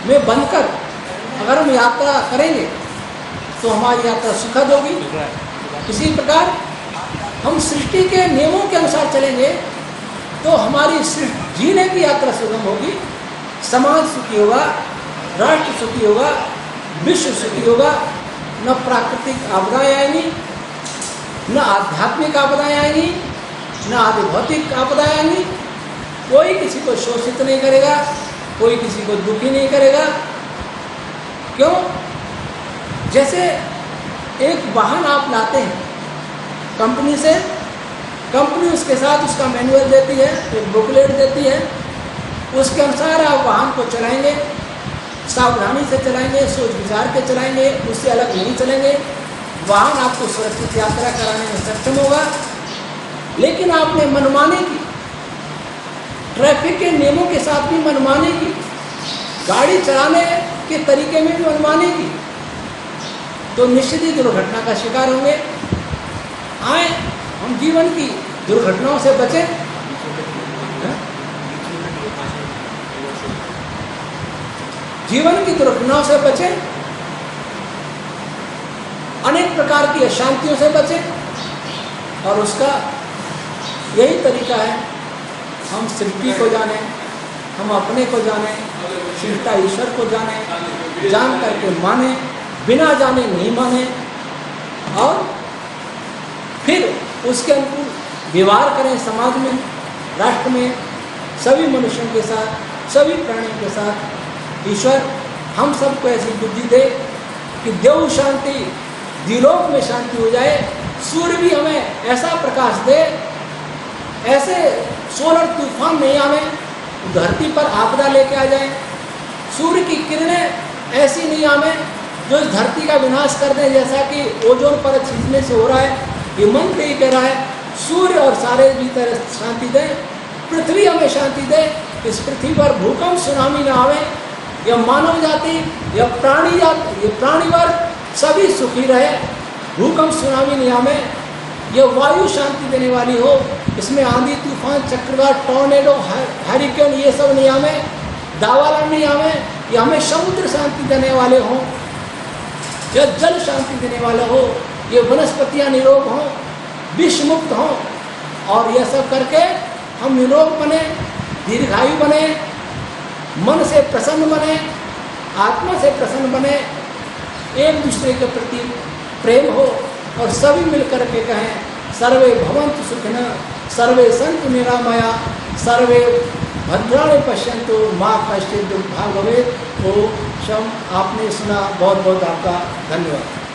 में बंधकर अगर हम यात्रा करेंगे तो हमारी यात्रा सुखद होगी। इसी प्रकार हम सृष्टि के नियमों के अनुसार चलेंगे तो हमारी जीने की यात्रा सुगम होगी। समाज सुखी होगा, राष्ट्र सुखी होगा, विश्व सुखी होगा। न प्राकृतिक आपदाएं आएंगी, न आध्यात्मिक आपदाएं आएंगी, न आदि भौतिक आपदाएं आएंगी। कोई किसी को शोषित नहीं करेगा, कोई किसी को दुखी नहीं करेगा। क्यों? जैसे एक वाहन आप लाते हैं कंपनी से, कंपनी उसके साथ उसका मैनुअल देती है, एक बुकलेट देती है, उसके अनुसार आप वाहन को चलाएंगे, सावधानी से चलाएंगे, सोच विचार के चलाएंगे, उससे अलग नहीं चलेंगे। वाहन आपको सुरक्षित यात्रा कराने में सक्षम होगा। लेकिन आपने मनमानी की, ट्रैफिक के नियमों के साथ भी मनमानी की, गाड़ी चलाने के तरीके में भी मनमानी की, तो निश्चित ही दुर्घटना का शिकार होंगे। आए हम जीवन की दुर्घटनाओं से बचें। जीवन की दुर्घटनाओं से बचें, अनेक प्रकार की अशांतियों से बचें। और उसका यही तरीका है, हम सृष्टि को जानें, हम अपने को जानें, सृष्टा ईश्वर को जानें, जान करके माने, बिना जाने नहीं माने, और फिर उसके अनुकूल व्यवहार करें समाज में, राष्ट्र में, सभी मनुष्यों के साथ, सभी प्राणियों के साथ। ईश्वर हम सबको ऐसी बुद्धि दे कि देव शांति, द्विलोक में शांति हो जाए। सूर्य भी हमें ऐसा प्रकाश दे, ऐसे सोलर तूफान नहीं आवे, धरती पर आपदा लेके आ जाए। सूर्य की किरणें ऐसी नहीं आवे जो इस धरती का विनाश कर दें, जैसा कि ओजोन परत छिदने से हो रहा है। ये मंत्र ही कह रहा है, सूर्य और सारे भीतर शांति दे, पृथ्वी हमें शांति दे। इस पृथ्वी पर भूकंप सुनामी न आवे, यह मानव जाति, यह प्राणी जाति, ये प्राणी वर्ग सभी सुखी रहे, भूकंप सुनामी नहीं आवे। यह वायु शांति देने वाली हो, इसमें आंधी तूफान चक्रवात टॉर्नेडो हैरिकेन ये सब नहीं आवे, दावाला नहीं आवे। ये हमें समुद्र शांति देने वाले हों, जल शांति देने वाले हो, ये वनस्पतियाँ निरोग हों, विष मुक्त हों। और यह सब करके हम निरोग बने, दीर्घायु बने, मन से प्रसन्न बने, आत्मा से प्रसन्न बने, एक दूसरे के प्रति प्रेम हो और सभी मिलकर के कहें सर्वे भवन्तु सुखिनः, सर्वे सन्तु निरामया, सर्वे भद्राणि पश्यन्तु मा कश्चित् दुर्भाग् भवेत्। आपने सुना, बहुत बहुत आपका धन्यवाद।